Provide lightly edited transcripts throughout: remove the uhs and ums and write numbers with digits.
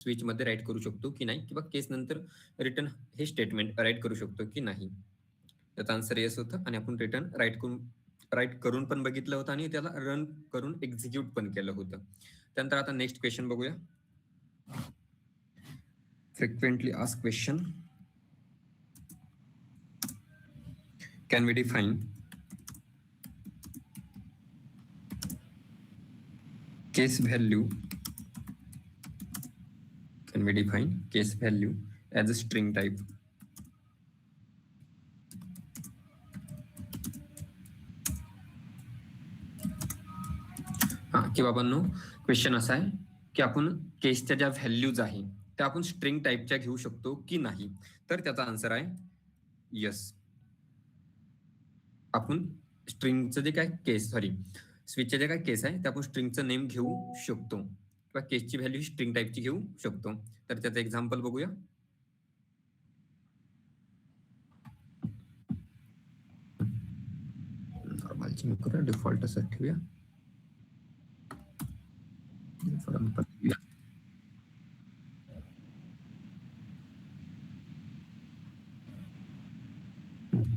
Switch मध्ये right करू शकतो की नाही, किंवा केस नंतर रिटर्न हे स्टेटमेंट राईट करू शकतो की नाही. त्याचा आन्सर येस होतं आणि आपण रिटर्न राईट करून पण बघितलं होतं आणि त्याला रन करून एक्झिक्यूट पण केलं होतं. त्यानंतर आता नेक्स्ट क्वेश्चन बघूया. Frequently asked question. Can we define case value as a string type? की बाबांनो क्वेश्चन असा आहे की आपण केसच्या ज्या व्हॅल्यूज आहे त्या आपण स्ट्रिंग टाईपच्या घेऊ शकतो की नाही. तर त्याचा आन्सर आहे यस. आपण स्ट्रिंगचं जे काय स्विचचे जे काय केस आहे ते आपण स्ट्रिंगचं नेम घेऊ शकतो किंवा केसची व्हॅल्यू स्ट्रिंग टाईपची घेऊ शकतो. तर त्याचं एक्झाम्पल बघूया. नॉर्मल चेंज करूया, डिफॉल्ट असं ठेवूया.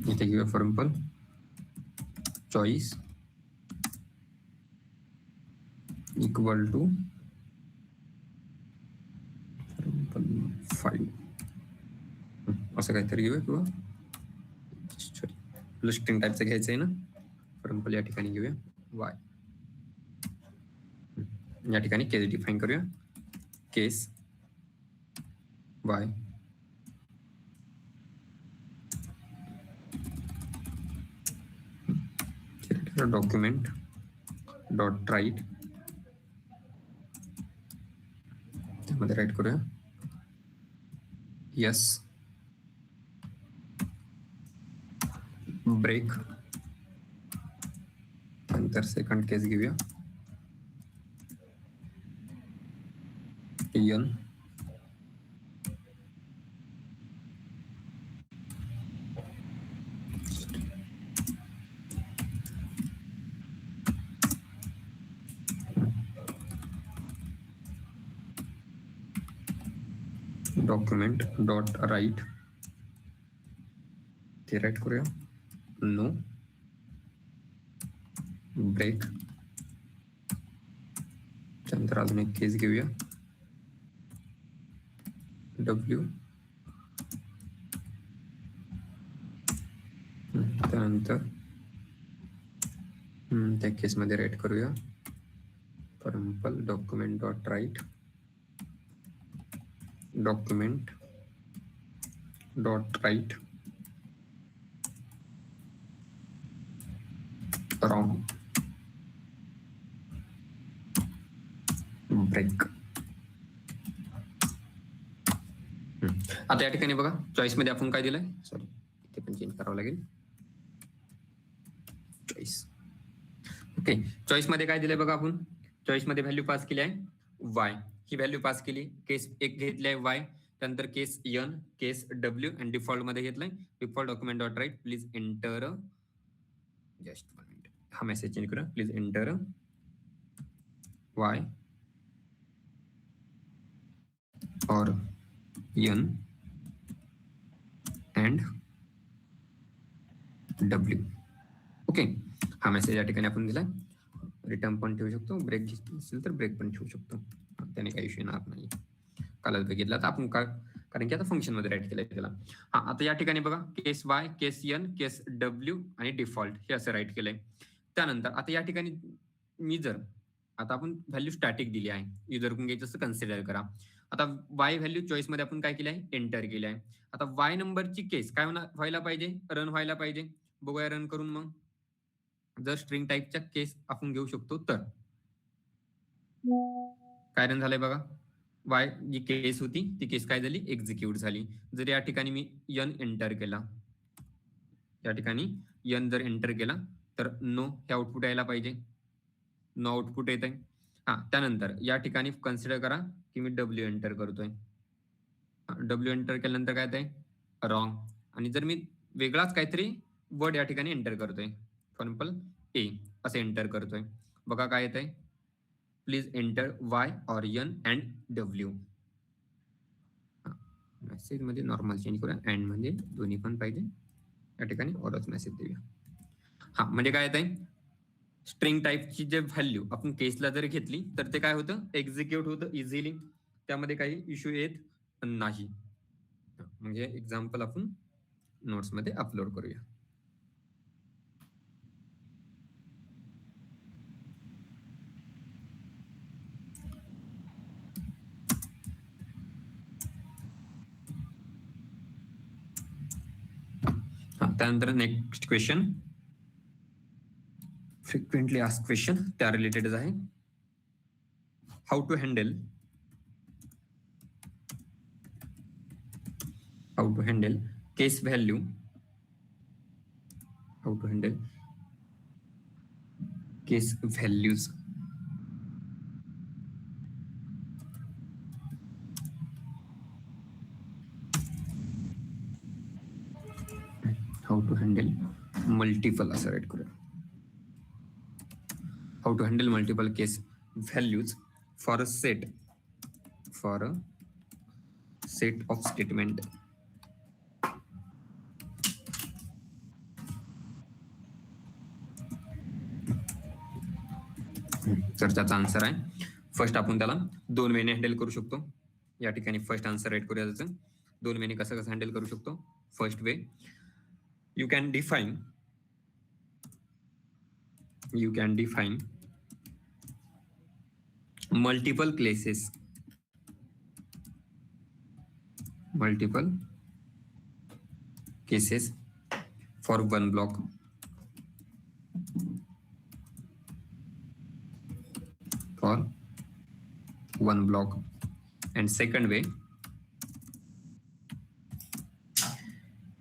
इथे घेऊया for example choice equal to 5 असं काहीतरी घेऊया, किंवा स्ट्रिंग टाईपचं घ्यायचं आहे ना. फॉर एक्झाम्पल या ठिकाणी घेऊया वाय. या ठिकाणी केस डिफाईन करूया, केस वाय डॉक्युमेंट डॉट राईट, त्यामध्ये राईट करूया यस ब्रेक. नंतर सेकंड केस घेऊया एन डॉक्युमेंट डॉट राईट, ते राईट करूया नो ब्रेक. त्यानंतर अजून एक केस घेऊया डब्ल्यू. त्यानंतर त्या केसमध्ये राईट करूया for example document dot write document dot write wrong break. आता या ठिकाणी बघा चॉईस मध्ये आपण काय दिलंय, सॉरी इथे पण चेंज करावं लागेल. चॉईस ओके, चॉईस मध्ये काय दिलंय बघा, आपण चॉईस मध्ये व्हॅल्यू पास केली आहे वाय. ही व्हॅल्यू पास केली, केस एक घेतली आहे वाय, त्यानंतर केस एन, केस डब्ल्यू आणि डिफॉल्ट मध्ये घेतलंय default document dot write. Please enter, just 1 minute, हा मेसेज चेंज करा. प्लीज एंटर वाय और एन अँड डब्ल्यू. ओके, हा मेसेज या ठिकाणी आपण दिलाय. रिटर्न पण ठेवू शकतो, ब्रेक असेल तर ब्रेक पण ठेवू शकतो, त्याने काही इश्यू येणार नाही. कालच बघितला तर आपण काय, कारण की आता फंक्शन मध्ये राईट केलंय त्याला. हा, आता या ठिकाणी बघा केस वाय, केस एन, केस डब्ल्यू आणि डिफॉल्ट हे असं राईट केलंय. त्यानंतर आता या ठिकाणी मी जर आता आपण व्हॅल्यू स्टॅटिक दिली आहे, युजर कडून घ्यायचं असं कन्सिडर करा. आता वाय व्हॅल्यू चॉईस मध्ये आपण काय केलं आहे, एंटर केलं आहे. आता वाय नंबरची केस काय व्हायला पाहिजे, रन व्हायला पाहिजे. बघूया रन करून. मग जर स्ट्रिंग टाईपच्या केस आपण घेऊ शकतो तर काय रन झालंय बघा, वाय जी केस होती ती केस काय झाली, एक्झिक्यूट झाली. जर या ठिकाणी मी एन एंटर केला, या ठिकाणी एन जर एंटर केला तर नो हे आउटपुट यायला पाहिजे. नो आउटपुट येत आहे. हा, त्यानंतर या ठिकाणी कन्सिडर करा की मी डब्ल्यू एंटर करतोय. डब्ल्यू एंटर केल्यानंतर काय आहे, रॉंग. आणि जर मी वेगळाच काहीतरी वर्ड या ठिकाणी एंटर करतोय, फॉर एक्झाम्पल ए असं एंटर करतोय, बघा काय येत आहे, प्लीज एंटर वाय और एन अँड डब्ल्यू. मेसेज मध्ये नॉर्मल चेंज करूया, अँड म्हणजे दोन्ही पण पाहिजे, या ठिकाणी ऑरच मेसेज देऊया. हा म्हणजे काय येत आहे, स्ट्रिंग टाईपची जे व्हॅल्यू आपण केसला जर घेतली तर ते काय होतं, एक्झिक्यूट होतं इझिली, त्यामध्ये काही इश्यू येत नाही. म्हणजे एक्झाम्पल आपण नोट्स मध्ये अपलोड करूया. त्यानंतर next question, frequently asked question, त्या रिलेटेडच आहे. How to handle case value, how to handle case values how to handle multiple, असं राईट करूया. How to handle multiple case values for a set of statement. तर त्याचा answer आहे, first आपण त्याला 2 वेने हँडल करू शकतो. या ठिकाणी फर्स्ट आन्सर राईट करूया. त्याचं 2 वेने कसं हँडल करू शकतो. First way, you can define multiple cases for one block. And second way,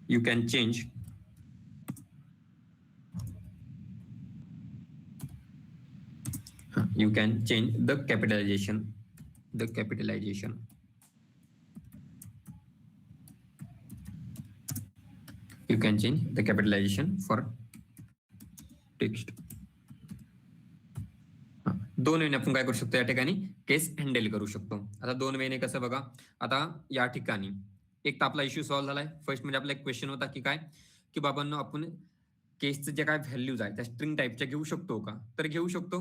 you can change the capitalization. You can change the capitalization for text. 2 वेने आपण काय करू शकतो, या ठिकाणी केस हँडल करू शकतो. आता 2 वेने कसं बघा, आता या ठिकाणी एक तर आपला इश्यू सॉल्व्ह झालाय. फर्स्ट म्हणजे आपला एक क्वेश्चन होता की काय, की बाबांनो आपण केसचे जे काय व्हॅल्यूज आहे त्या स्ट्रिंग टाईपच्या घेऊ शकतो का, तर घेऊ शकतो.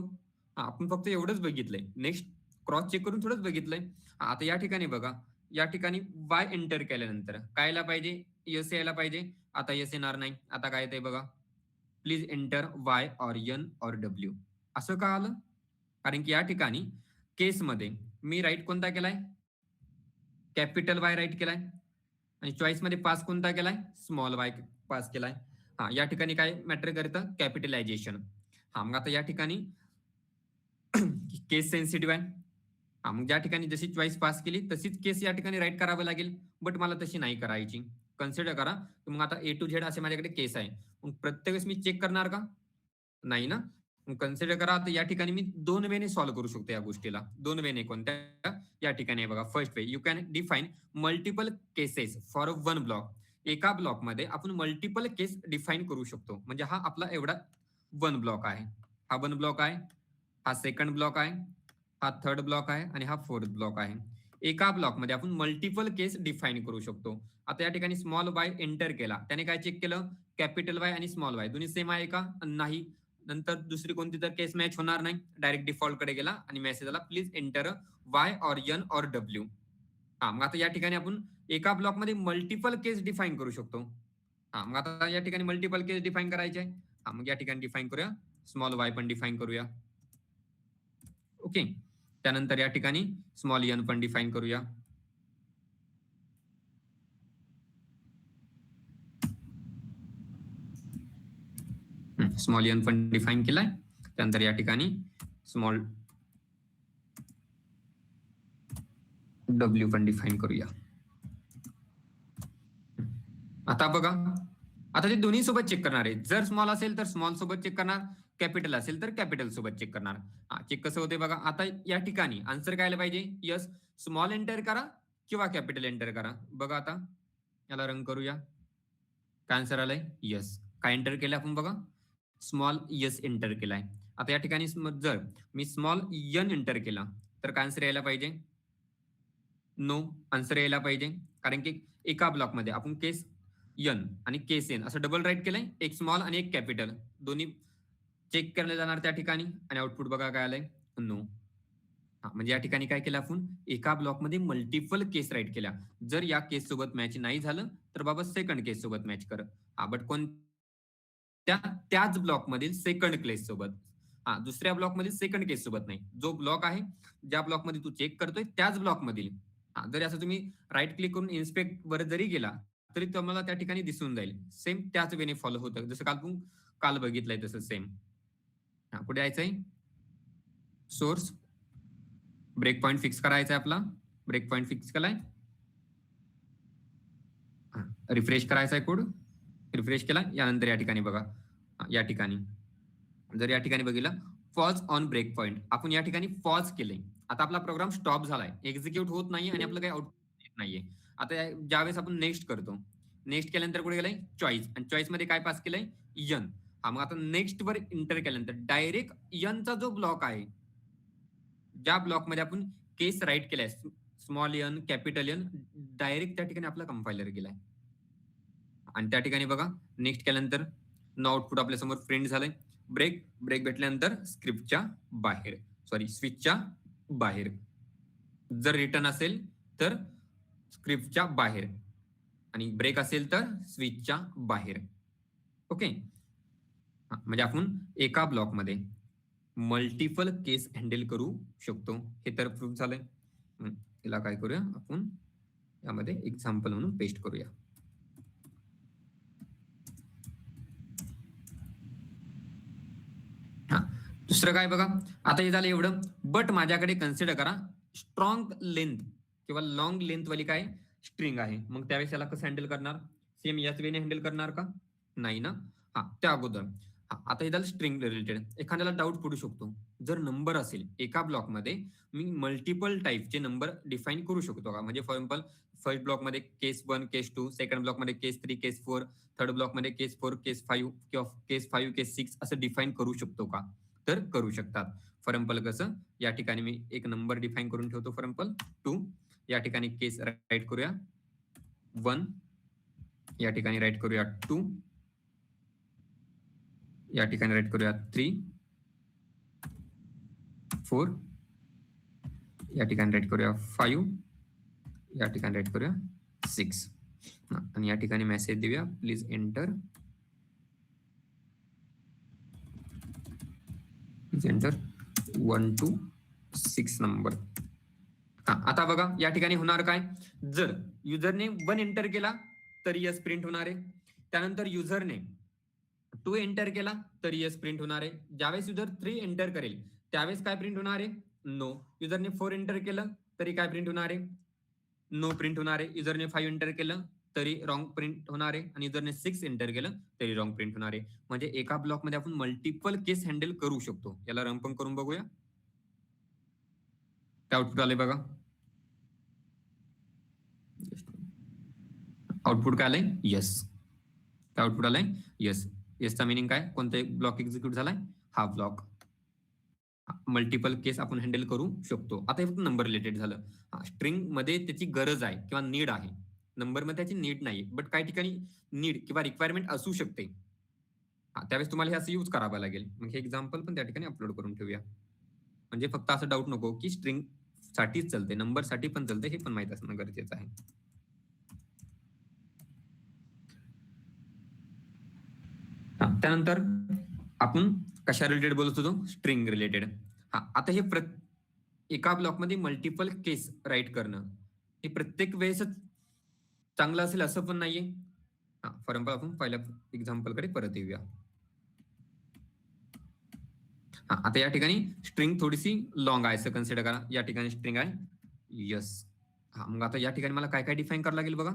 आपण फक्त एवढंच बघितलंय, नेक्स्ट क्रॉस चेक करून थोडंच बघितलंय. आता या ठिकाणी बघा, या ठिकाणी वाय एंटर केल्यानंतर काय यायला पाहिजे, यस यायला पाहिजे. आता यस येणार नाही. आता काय येतंय बघा, please enter Y or N or W. असं का आलं, कारण की या ठिकाणी केसमध्ये मी राईट कोणता केलाय, कॅपिटल वाय राईट केलाय, आणि चॉईस मध्ये पास कोणता केलाय, स्मॉल वाय पास केलाय. हा, या ठिकाणी काय मॅटर करतं, कॅपिटलायझेशन. हा, मग आता या ठिकाणी केस सेन्सिटिव्ह आहे. हा, मग ज्या ठिकाणी जशी चॉईस पास केली तशीच केस या ठिकाणी राईट करावं लागेल, बट मला तशी नाही करायची. कन्सिडर करा, मग आता ए टू झेड असे माझ्याकडे केस आहे. मग प्रत्येक वेळेस मी चेक करणार का, नाही ना. कन्सिडर करा, आता या ठिकाणी मी 2 वेने सॉल्व्ह करू शकतो या गोष्टीला. 2 वेने कोणत्या, या ठिकाणी बघा, first way, you can define multiple cases for one block. एका ब्लॉक मध्ये आपण मल्टिपल केस डिफाईन करू शकतो. म्हणजे हा आपला एवढा 1 ब्लॉक आहे, हा 1 ब्लॉक आहे, हा सेकंड ब्लॉक आहे, हा थर्ड ब्लॉक आहे, आणि हा फोर्थ ब्लॉक आहे. एका ब्लॉक मध्ये आपण मल्टिपल केस डिफाईन करू शकतो. आता या ठिकाणी स्मॉल वाय एंटर केला, त्याने काय चेक केलं, कॅपिटल वाय आणि स्मॉल वाय दोन्ही सेम आहे का, नाही. नंतर दुसरी कोणती तर केस मॅच होणार नाही, डायरेक्ट डिफॉल्ट कडे गेला आणि मेसेज आला, please enter Y or N or W. हा, मग आता या ठिकाणी आपण एका ब्लॉक मध्ये मल्टिपल केस डिफाईन करू शकतो. हा, मग आता या ठिकाणी मल्टिपल केस डिफाईन करायचे आहे. हा, मग या ठिकाणी डिफाईन करूया, स्मॉल वाय पण डिफाईन करूया. ओके, त्यानंतर या ठिकाणी स्मॉल एन पण डिफाईन करूया. स्मॉल एन पण डिफाईन केलाय. त्यानंतर या ठिकाणी स्मॉल डब्ल्यू पण डिफाईन करूया. आता बघा, आता ते दोन्ही सोबत चेक करणार आहे. जर स्मॉल असेल तर स्मॉल सोबत चेक करणार, कॅपिटल असेल तर कॅपिटल सोबत चेक करणार. हा, चेक कसं होते बघा. आता या ठिकाणी आन्सर काय आलं पाहिजे, यस, स्मॉल एंटर करा किंवा कॅपिटल एंटर करा. बघा, आता याला रन करूया. काय आन्सर आलंय, यस. काय एंटर केलं आपण बघा, स्मॉल यस एंटर केलाय. आता या ठिकाणी जर मी स्मॉल एन एंटर केला तर काय आन्सर यायला पाहिजे, नो आन्सर यायला पाहिजे, कारण की एका ब्लॉकमध्ये आपण केस एन आणि केस एन असं डबल राईट केलंय, एक स्मॉल आणि एक कॅपिटल दोन्ही चेक केले जाणार त्या ठिकाणी आणि आउटपुट बघा काय आलंय, नो. म्हणजे या ठिकाणी काय केलं आपण, एका ब्लॉकमध्ये मल्टिपल केस राईट केल्या. जर या केस सोबत मॅच नाही झालं तर बाबा सेकंड केस सोबत मॅच कर. बट त्याच ब्लॉकमधील सेकंड केस सोबत. दुसऱ्या ब्लॉकमधील सेकंड केस सोबत नाही. जो ब्लॉक आहे, ज्या ब्लॉकमध्ये तू चेक करतोय त्याच ब्लॉकमधील. जरी असं तुम्ही राईट क्लिक करून इन्स्पेक्ट वर जरी गेला तरी तुम्हाला त्या ठिकाणी दिसून जाईल. सेम त्याच वेने फॉलो होतं. जसं आपण काल बघितलंय तसं सेम. कुठे यायचंय? सोर्स. ब्रेक पॉइंट फिक्स करायचा आहे आपला. ब्रेक पॉइंट फिक्स केलाय. रिफ्रेश करायचा आहे कोड. रिफ्रेश केला. यानंतर या ठिकाणी बघा, या ठिकाणी जर या ठिकाणी बघितलं पॉज ऑन ब्रेक पॉइंट, आपण या ठिकाणी पॉज केले. आता आपला प्रोग्राम स्टॉप झालाय, एक्झिक्यूट होत नाही आणि आपलं काही आउटपुट येत नाहीये. आता ज्यावेळेस आपण नेक्स्ट करतो, नेक्स्ट केल्यानंतर कुठे गेलाय? चॉईस. आणि चॉईस मध्ये काय पास केलंय? यन. मग आता नेक्स्ट वर इंटर केल्यानंतर डायरेक्ट यनचा जो ब्लॉक आहे, ज्या ब्लॉकमध्ये आपण केस राईट केलाय, small N capital N, direct त्या ठिकाणी आपला कंपायलर गेलाय. आणि त्या ठिकाणी बघा नेक्स्ट केल्यानंतर नो आउटपुट आपल्या समोर प्रिंट झालंय. ब्रेक भेटल्यानंतर स्क्रिप्टच्या बाहेर, सॉरी स्विचच्या बाहेर. जर रिटर्न असेल तर स्क्रिप्टच्या बाहेर आणि ब्रेक असेल तर स्विचच्या बाहेर. ओके. म्हणजे आपण एका ब्लॉकमध्ये मल्टिपल केस हँडल करू शकतो. हे तर प्रूफ झालंय. तिला काय करूया आपण, यामध्ये एक्झाम्पल म्हणून पेस्ट करूया. दुसरं काय बघा, आता हे झालं एवढं. बट माझ्याकडे कन्सिडर करा स्ट्रॉंग लेंथ किंवा लॉंग लेंथ वाली काय स्ट्रिंग आहे. मग त्यावेळेस याला कसं हँडल करणार? सेम याच वेने हँडल करणार का? नाही ना. त्या अगोदर आता हे झालं स्ट्रिंग रिलेटेड. एखाद्याला डाऊट पडू शकतो, जर नंबर असेल एका ब्लॉकमध्ये मी मल्टिपल टाईपचे नंबर डिफाईन करू शकतो का? म्हणजे फॉर एक्झाम्पल फर्स्ट ब्लॉकमध्ये केस 1 केस 2, सेकंड ब्लॉकमध्ये केस 3 केस 4, थर्ड ब्लॉकमध्ये केस 4 केस 5 किंवा केस 5 केस 6 असं डिफाईन करू शकतो का? तर करू शकतात. फॉर एक्झाम्पल कसं, या ठिकाणी मी एक नंबर डिफाईन करून ठेवतो, फॉर एक्झाम्पल 2. या ठिकाणी केस राईट करूया 1, या ठिकाणी राईट करूया 2, या ठिकाणी राईट करूया 3, 4, या ठिकाणी राईट करूया 5, या ठिकाणी राईट करूया 6. आणि या ठिकाणी मेसेज देऊया please enter, please enter 1 to 6 number. आता बघा या ठिकाणी होणार काय, जर युजरने 1 एंटर केला तर यस प्रिंट होणार आहे. त्यानंतर युजरने 2 एंटर केला तर यस प्रिंट होणार आहे. ज्यावेळेस युजर 3 एंटर करेल त्यावेळेस काय प्रिंट होणार आहे? नो. युजरने 4 एंटर केलं तरी काय प्रिंट होणार आहे? नो प्रिंट होणार आहे. युजरने 5 एंटर केलं तरी रॉंग प्रिंट होणार आहे आणि युजरने 6 एंटर केलं तरी रॉंग प्रिंट होणार आहे. म्हणजे एका ब्लॉकमध्ये आपण मल्टिपल केस हँडल करू शकतो. याला रन पण करून बघूया. आउटपुट आले बघा. आउटपुट काय आलंय? यस. आउटपुट आलंय यस. यसचा मिनिंग काय? कोणता ब्लॉक एक्झिक्यूट झालाय? हा ब्लॉक. मल्टिपल केस आपण हँडल करू शकतो. आता हे फक्त नंबर रिलेटेड झालं. स्ट्रिंग मध्ये त्याची गरज आहे किंवा नीड आहे, नंबर मध्ये त्याची नीड नाही. बट काही ठिकाणी नीड किंवा रिक्वायरमेंट असू शकते. त्यावेळेस तुम्हाला हे असं यूज करावं लागेल. मग हे एक्झाम्पल पण त्या ठिकाणी अपलोड करून ठेवूया. म्हणजे फक्त असं डाऊट नको की स्ट्रिंग साठीच चालते, नंबर साठी पण चालते, हे पण माहित असणं गरजेचं आहे. त्यानंतर आपण कशा रिलेटेड बोलत होतो? String related. आता हे एका ब्लॉकमध्ये मल्टिपल केस राईट करणं हे प्रत्येक वेळेसच चांगलं असेल असं पण नाहीये. फॉर एक्झाम्पल आपण पहिल्या एक्झाम्पल कडे परत येऊया. आता या ठिकाणी स्ट्रिंग थोडीशी लॉंग आहे असं कन्सिडर करा. या ठिकाणी स्ट्रिंग आहे यस. मग आता या ठिकाणी मला काय काय डिफाईन करावं लागेल बघा.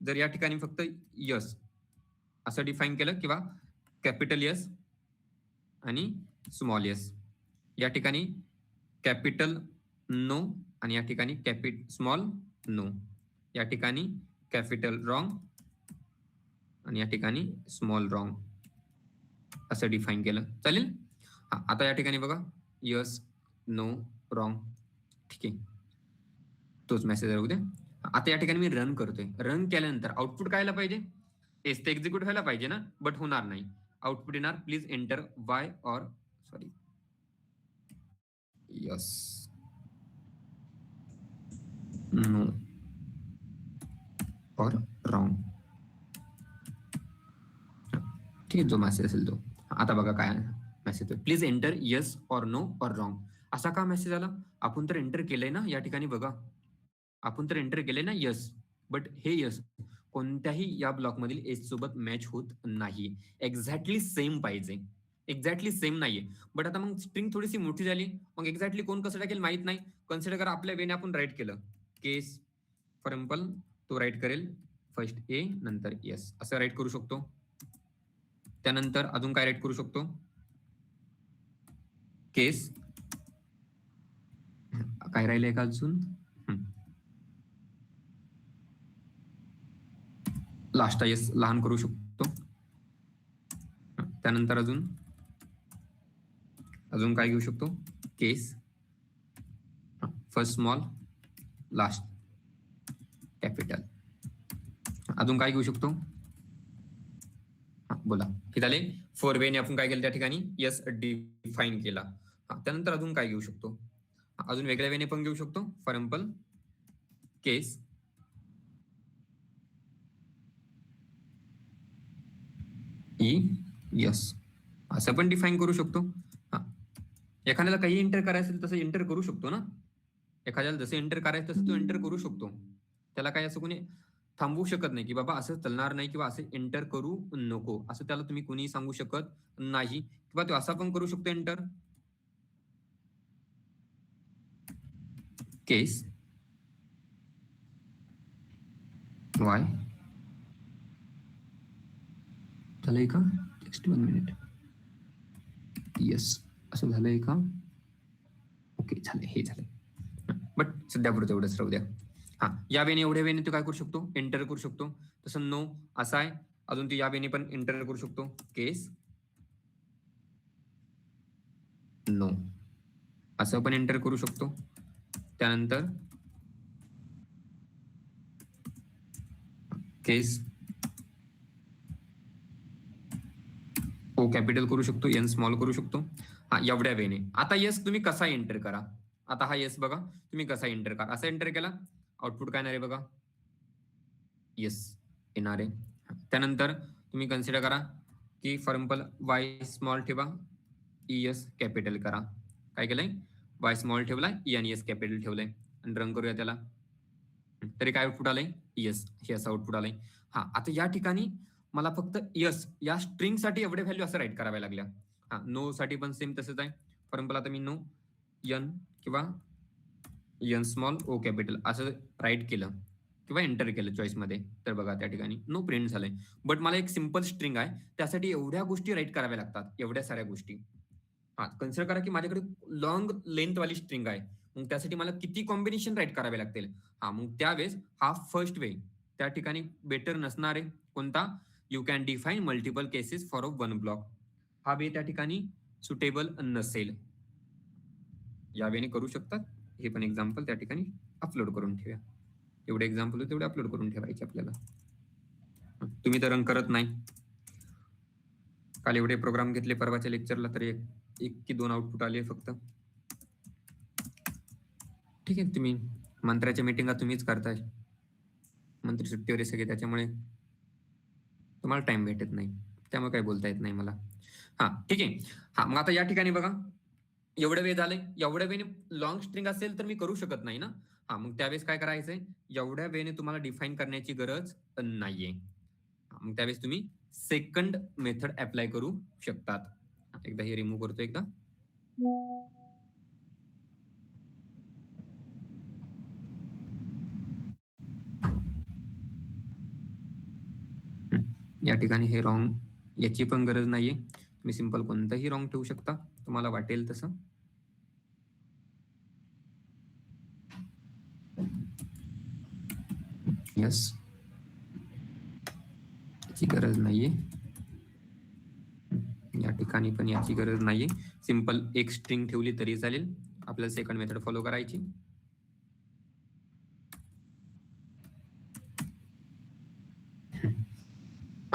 जर या ठिकाणी फक्त यस असं डिफाईन केलं किंवा कॅपिटल यस आणि स्मॉल यस, या ठिकाणी कॅपिटल नो आणि या ठिकाणी स्मॉल नो, या ठिकाणी कॅपिटल रॉंग आणि या ठिकाणी स्मॉल रॉंग असं डिफाईन केलं चालेल. आता या ठिकाणी बघा यस नो रॉंग. ठीक आहे. तोच मेसेज राहू द्या. आता या ठिकाणी मी रन करतोय. रन केल्यानंतर आउटपुट काय आलं पाहिजे? टेस्ट ते एक्झिक्यूट व्हायला पाहिजे ना, बट होणार नाही. आउटपुट येणार please enter Y or sorry yes no और रॉंग. ठीक आहे, जो मेसेज असेल तो. आता बघा काय message, please enter yes or no or wrong. असा का मेसेज आला? आपण तर एंटर केलंय ना या ठिकाणी. बघा आपण तर एंटर केलंय ना यस, बट हे यस कोणत्याही या ब्लॉक मधील एस सोबत मॅच होत नाही. एक्झॅक्टली सेम पाहिजे, एक्झॅक्टली सेम नाहीये. बट आता मग स्ट्रिंग थोडीशी मोठी झाली, मग एक्झॅक्टली कोण कसं टाकेल माहित नाही. कन्सिडर करा आपल्या वेने आपण राईट केलं केस फॉर एक्झाम्पल, तो राईट करेल फर्स्ट ए नंतर यस असं राईट करू शकतो. त्यानंतर अजून काय राईट करू शकतो? केस काय राहिलंय का अजून? लास्ट यस लहान करू शकतो. त्यानंतर अजून काय घेऊ शकतो? केस फर्स्ट स्मॉल लास्ट कॅपिटल. अजून काय घेऊ शकतो? बोला हे झाले. 4 वेने आपण काय केलं त्या ठिकाणी? यस डिफाईन केला. त्यानंतर अजून काय घेऊ शकतो? अजून वेगळ्या वेने पण घेऊ शकतो. For example case E yes असं पण डिफाईन करू शकतो. एखाद्याला काही एंटर करायचं असेल तसं एंटर करू शकतो ना. एखाद्याला जसं एंटर करायचं तसं तो एंटर करू शकतो. त्याला काय असं कोणी थांबवू शकत नाही की बाबा असं चालणार नाही किंवा असं एंटर करू नको, असं त्याला तुम्ही कोणी सांगू शकत नाही. किंवा तो असा पण करू शकतो एंटर केस वाय झालंय का? Just 1 minute. येस असं झालंय का? ओके झालंय, हे झालंय. बट सध्या पुढे एवढंच राहू द्या. या वेने एवढ्या वेने तो काय करू शकतो? एंटर करू शकतो. तसं नो असा आहे. अजून ती या वेने पण एंटर करू शकतो केस नो असं पण एंटर करू शकतो. त्यानंतर केस ओ कॅपिटल करू शकतो, एन स्मॉल करू शकतो. एवढ्या वेने. आता यस तुम्ही कसा एंटर करा. आता हा यस बघा तुम्ही कसा एंटर करा. असा एंटर केला आउटपुट काय येणार आहे बघा, येस येणार आहे. त्यानंतर तुम्ही कन्सिडर करा की फॉर एक्झाम्पल वाय स्मॉल ठेवा, ई एस कॅपिटल करा. काय केलंय? वाय स्मॉल ठेवलाय, ई आणि एस कॅपिटल ठेवलंय आणि रन करूया त्याला. तरी काय आउटपुट आलंय? यस हे असं आउटपुट आलंय. आता या ठिकाणी मला फक्त यस या स्ट्रिंग साठी एवढे व्हॅल्यू असं राईट कराव्या लागल्या. नो साठी पण सेम तसंच आहे. फॉर एक्झाम्पल आता मी नो एन किंवा एन स्मॉल ओ कॅपिटल असं राईट केलं किंवा एंटर केलं चॉईस मध्ये, तर बघा त्या ठिकाणी नो प्रिंट झालंय. बट मला एक सिंपल स्ट्रिंग आहे, त्यासाठी एवढ्या गोष्टी राईट कराव्या लागतात, एवढ्या साऱ्या गोष्टी. कन्सिडर करा की माझ्याकडे लॉंग लेंथ वाली स्ट्रिंग आहे, मग त्यासाठी मला किती कॉम्बिनेशन राईट करावे लागतील. मग त्यावेळेस हा फर्स्ट वे त्या ठिकाणी बेटर नसणार आहे. कोणता? You can define multiple cases for one block. हा वे त्या ठिकाणी सुटेबल नसेल. या वेने करू शकतात. हे पण एक्झाम्पल त्या ठिकाणी अपलोड करून ठेवा. एवढे एक्झाम्पल तेवढे अपलोड करून ठेवायचे आपल्याला. तुम्ही तर रन करत नाही. काल एवढे प्रोग्राम घेतले परवाच्या लेक्चरला, तर एक की 2 आउटपुट आले फक्त. ठीक आहे, तुम्ही मंत्र्याच्या मीटिंगा तुम्हीच करताय. मंत्री सुट्टीवर सगळे, त्याच्यामुळे तुम्हाला टाइम भेटत नाही, त्यामुळे काही बोलता येत नाही मला. ठीक आहे. मग आता या ठिकाणी बघा एवढं वेळ झालंय. एवढ्या वेळेने लॉंग स्ट्रिंग असेल तर मी करू शकत नाही ना. मग त्यावेळेस काय करायचंय? एवढ्या वेळेने तुम्हाला डिफाईन करण्याची गरज नाहीये. मग त्यावेळेस तुम्ही सेकंड मेथड अप्लाय करू शकतात. एकदा हे रिमूव्ह करतो एकदा. या ठिकाणी हे रॉंग, याची पण गरज नाहीये. तुम्ही सिंपल कोणतंही रॉंग ठेवू शकता तुम्हाला वाटेल तसं. यस याची गरज नाहीये. या ठिकाणी पण याची गरज नाहीये. सिंपल एक स्ट्रिंग ठेवली तरी चालेल. आपल्याला सेकंड मेथड फॉलो करायची.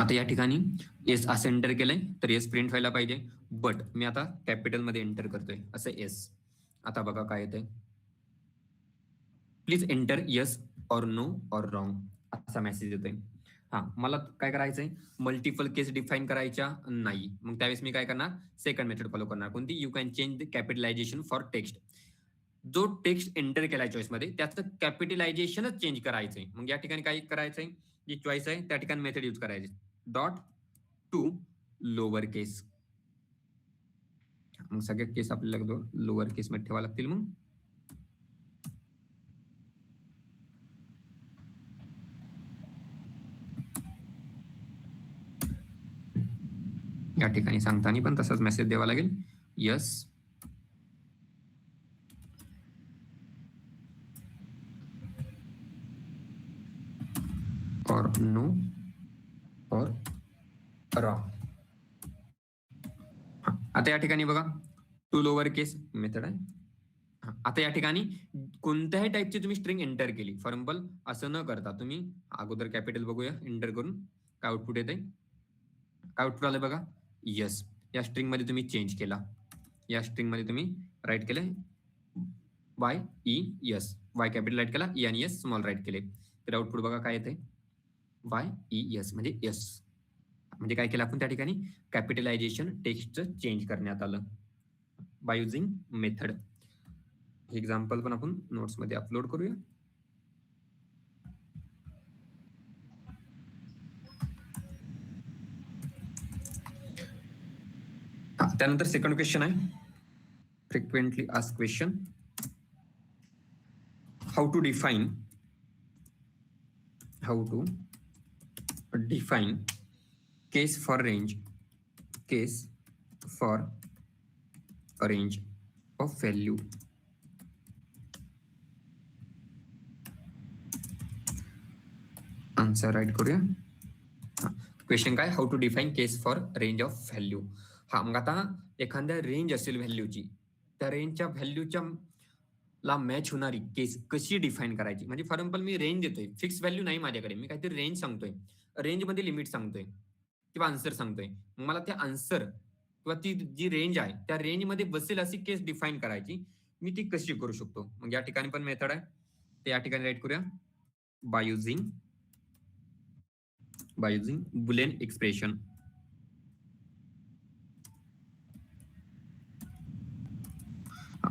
आता या ठिकाणी एस असं एंटर केलंय तर एस प्रिंट व्हायला पाहिजे, बट मी आता कॅपिटल मध्ये एंटर करतोय असं एस. आता बघा काय येतंय, please enter yes or no or wrong असा मेसेज येतोय. हा, मला काय करायचंय, मल्टिपल केस डिफाईन करायच्या नाही. मग त्यावेळेस मी काय करणार, सेकंड मेथड फॉलो करणार. कोणती, you can change the capitalisation for text. जो टेक्स्ट एंटर केलाय चॉईस मध्ये त्याचं कॅपिटलायझेशनच चेंज करायचंय. मग या ठिकाणी काय करायचंय, जी चॉईस आहे त्या ठिकाणी मेथड यूज करायची, डॉट टू लोअर केस. मग सगळे केस आपल्याला लोअर केस मध्ये ठेवावे लागतील. मग या ठिकाणी सांगताना पण तसाच मेसेज द्यावा लागेल, यस और नो और रॉंग. आता या ठिकाणी बघा टू लोअर केस मेथड आहे. आता या ठिकाणी कोणत्याही टाईपची तुम्ही स्ट्रिंग एंटर केली, फॉर एक्झाम्पल असं न करता तुम्ही अगोदर कॅपिटल बघूया एंटर करून काय आउटपुट येते, काय आउटपुट आलं बघा, यस. या स्ट्रिंग मध्ये तुम्ही चेंज केला, या स्ट्रिंग मध्ये तुम्ही राईट केले Y E S, Y capital write केला, ई आणि एस स्मॉल राईट केले, तर आउटपुट बघा काय येते, वाय ई एस म्हणजे एस. म्हणजे काय केलं आपण त्या ठिकाणी, कॅपिटलायझेशन टेक्स्टचं चेंज करण्यात आलं बाय युझिंग मेथड. एक्झाम्पल पण आपण नोट्स मध्ये अपलोड करूया. त्यानंतर सेकंड क्वेश्चन आहे, frequently asked question, how to define case for range of value. Answer write करूया. क्वेश्चन काय, how to define case for range of value. हा, मग आता एखाद्या रेंज असेल व्हॅल्यूची, त्या रेंजच्या व्हॅल्यूच्या ला मॅच होणारी केस कशी डिफाईन करायची. म्हणजे फॉर एक्झाम्पल मी रेंज देतोय, फिक्स व्हॅल्यू नाही माझ्याकडे, मी काहीतरी रेंज सांगतोय, रेंज मध्ये लिमिट सांगतोय किंवा आन्सर सांगतोय. मला त्या आन्सर किंवा ती जी रेंज आहे त्या रेंज मध्ये बसेल अशी केस डिफाईन करायची, मी ती कशी करू शकतो. मग या ठिकाणी पण मेथड आहे, ते या ठिकाणी राईट करूया, bye using Boolean expression.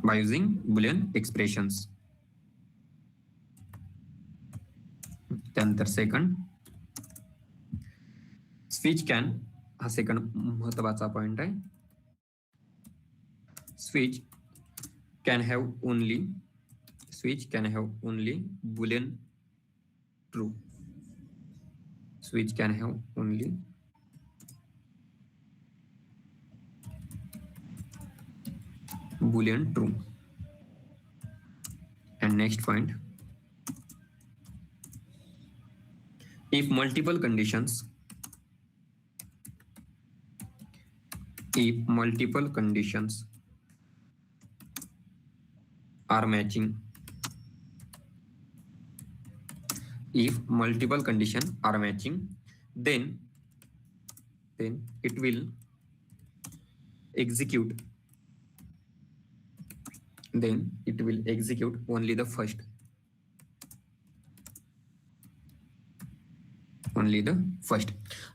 By using Boolean expressions. त्यानंतर सेकंड, स्विच कॅन, हा सेकंड महत्वाचा पॉइंट आहे. Switch can have only Boolean true. Switch can have only Boolean true. And next point, if multiple conditions are matching, then it will execute only the first.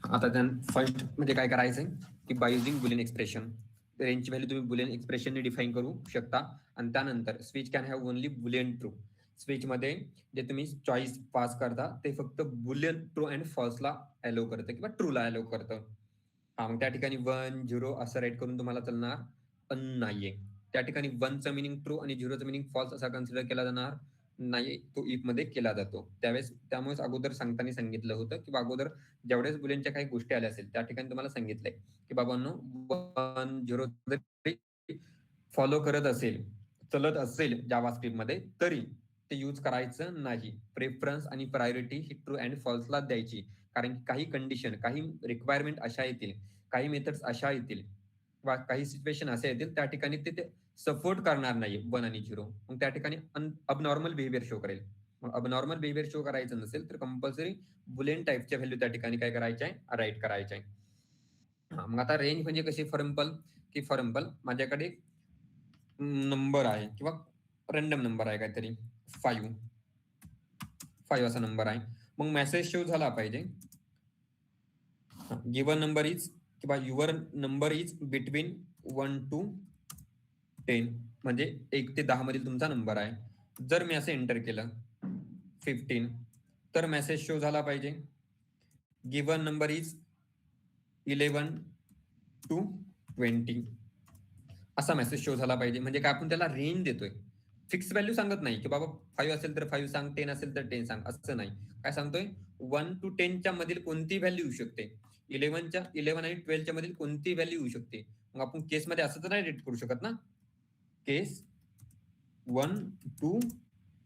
आता first म्हणजे काय करायचंय की bye using Boolean expression, रेंजची value तुम्ही Boolean एक्सप्रेशनने define करू शकता. आणि त्यानंतर switch can have only Boolean true. Switch मध्ये जे तुम्ही चॉईस पास करता ते फक्त बुलियन ट्रू अँड फॉल्सला अलो करतं किंवा ट्रूला अलो करतं. हा, मग त्या ठिकाणी 1 0 असं राईट करून तुम्हाला चालणार नाहीये. त्या ठिकाणी 1चं मिनिंग ट्रू आणि 0चं मिनिंग फॉल्स असा कन्सिडर केला जाणार नाही, तो इफ मध्ये केला जातो. त्यामुळेच अगोदर सांगताना सांगितलं होतं की अगोदर जेवढ्याच बुलियनच्या काही गोष्टी आल्या असेल त्या ठिकाणी तुम्हाला सांगितलंय की बाबांनो 1 0 फॉलो करत असेल, चलत असेल जावास्क्रिप्ट मध्ये, तरी ते यूज करायचं नाही. प्रेफरन्स आणि प्रायोरिटी ही ट्रू अँड फॉल्सला द्यायची, कारण की काही कंडिशन, काही रिक्वायरमेंट अशा येतील, काही मेथड्स अशा येतील किंवा काही सिच्युएशन असे येतील त्या ठिकाणी ते सपोर्ट करणार नाही 1 आणि 0. मग त्या ठिकाणी अबनॉर्मल बिहेवियर शो करेल. अब नॉर्मल बिहेवियर शो करायचं नसेल तर कंपल्सरी बुलियन टाईपच्या व्हॅल्यू त्या ठिकाणी काय करायचे आहे, राईट करायचे आहे. मग आता रेंज म्हणजे कशी, फॉर एक्झाम्पल माझ्याकडे नंबर आहे किंवा रँडम नंबर आहे काहीतरी 5 असा नंबर आहे. मग मेसेज शो झाला पाहिजे गिवन नंबर इज किंवा your number is between 1 to 10, म्हणजे 1 ते 10 मधील तुमचा नंबर आहे. जर मी असं एंटर केलं 15 तर मेसेज शो झाला पाहिजे गिवन नंबर इज 11 to 20 असा मेसेज शो झाला पाहिजे. म्हणजे काय, आपण त्याला रेंज देतोय, फिक्स व्हॅल्यू सांगत नाही की बाबा 5 असेल तर 5 सांग, 10 असेल तर 10 सांग, असं नाही. काय सांगतोय, 1 to 10 च्या मधील कोणती व्हॅल्यू येऊ शकते, 11 आणि 12 च्या मधील कोणती व्हॅल्यू येऊ शकते. मग आपण केस मध्ये असं तर नाही रेट करू शकत ना, केस 1 to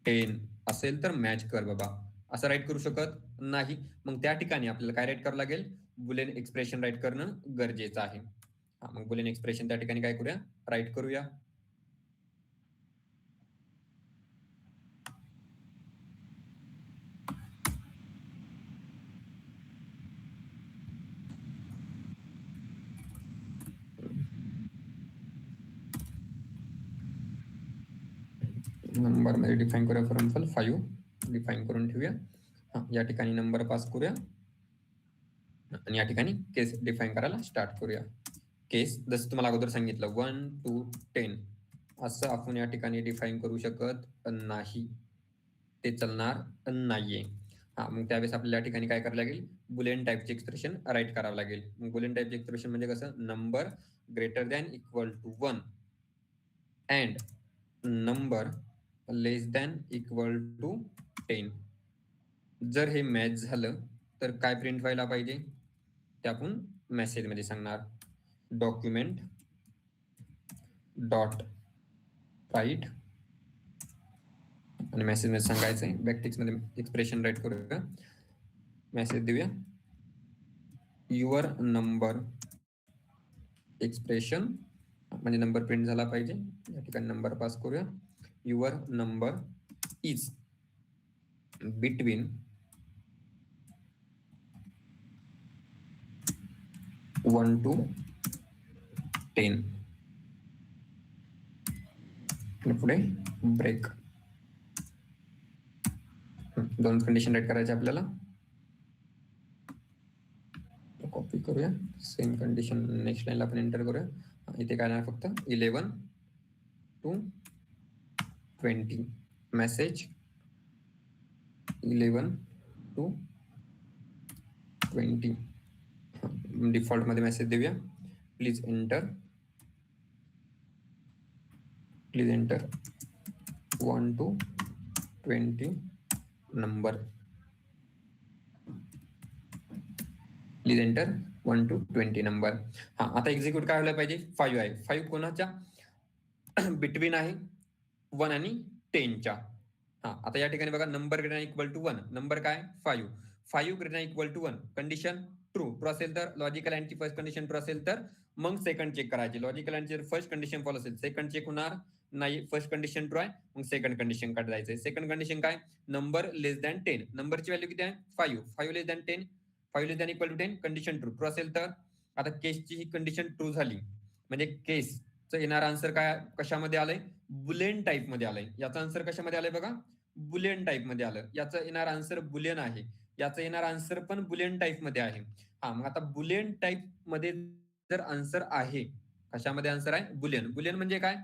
10 असेल तर मॅच कर बाबा, असं राईट करू शकत नाही. मग त्या ठिकाणी आपल्याला काय राईट करावं लागेल, बुलियन एक्सप्रेशन राईट करणं गरजेचं आहे. मग बुलियन एक्सप्रेशन त्या ठिकाणी काय करूया, राईट करूया. नंबर मध्ये डिफाईन करूया, फॉर एक्झाम्पल 5 डिफाईन करून ठेवूया. या ठिकाणी नंबर पास करूया आणि या ठिकाणी केस डिफाईन करायला स्टार्ट करूया. केस जसं तुम्हाला अगोदर सांगितलं 1 to 10 असं आपण या ठिकाणी डिफाईन करू शकत नाही, ते चालणार नाहीये. मग त्यावेळेस आपल्याला या ठिकाणी काय करावं लागेल, बुलियन टाईपचे एक्सप्रेशन राईट करावं लागेल. मग बुलियन टाईपचे एक्सप्रेशन म्हणजे कसं, number greater than equal to 1 and number less than equal to 10. जर हे मॅच झालं तर काय प्रिंट व्हायला पाहिजे, ते आपण मेसेज मध्ये सांगणार. डॉक्युमेंट डॉट राईट आणि मेसेज मध्ये सांगायचंय, बॅकटिक्स मध्ये एक्सप्रेशन राईट करूया, मेसेज देऊया युअर नंबर एक्सप्रेशन, म्हणजे नंबर प्रिंट झाला पाहिजे. या ठिकाणी नंबर पास करूया, your number is between 1 to 10 पुढे ब्रेक. दोन कंडिशन राईट करायचे आपल्याला. कॉपी करूया, सेम कंडिशन नेक्स्ट लाईनला आपण एंटर करूया. इथे काय नाही, फक्त 11 to 20 मेसेज 11 to 20 डिफॉल्ट मध्ये मेसेज देऊया, please enter 1 to 20 number, please enter 1 to 20 number. आता एक्झिक्यूट काय व्हायला पाहिजे, 5 आहे. 5 कोणाच्या बिटवीन आहे, 1 आणि 10च्या. आता या ठिकाणी बघा, number greater equal to 1, number काय 5 greater equal to 1, condition true असेल तर लॉजिकल अँडची फर्स्ट कंडिशन ट्रू असेल तर मग सेकंड चेक करायची. लॉजिकल अँड जर फर्स्ट कंडिशन फॉलो असेल, सेकंड चेक होणार नाही. फर्स्ट कंडिशन ट्रू आहे, मग सेकंड कंडिशन कडे जायचंय. सेकंड कंडिशन काय, नंबर लेस दॅन 10, नंबरची व्हॅल्यू किती आहे 5 less than 10, 5 less than equal to 10, condition true असेल तर. आता केसची ही कंडिशन ट्रू झाली म्हणजे केसचं येणार आन्सर काय, कशामध्ये आलंय, बुलियन टाईप मध्ये आलंय. याचा आन्सर कशामध्ये आलंय बघा, बुलियन टाईप मध्ये आलं. याचं येणार आन्सर बुलियन आहे, याचं येणार आन्सर पण बुलियन टाईप मध्ये आहे. मग आता बुलियन टाईप मध्ये जर आन्सर आहे, कशामध्ये आन्सर आहे, बुलियन. बुलियन म्हणजे काय,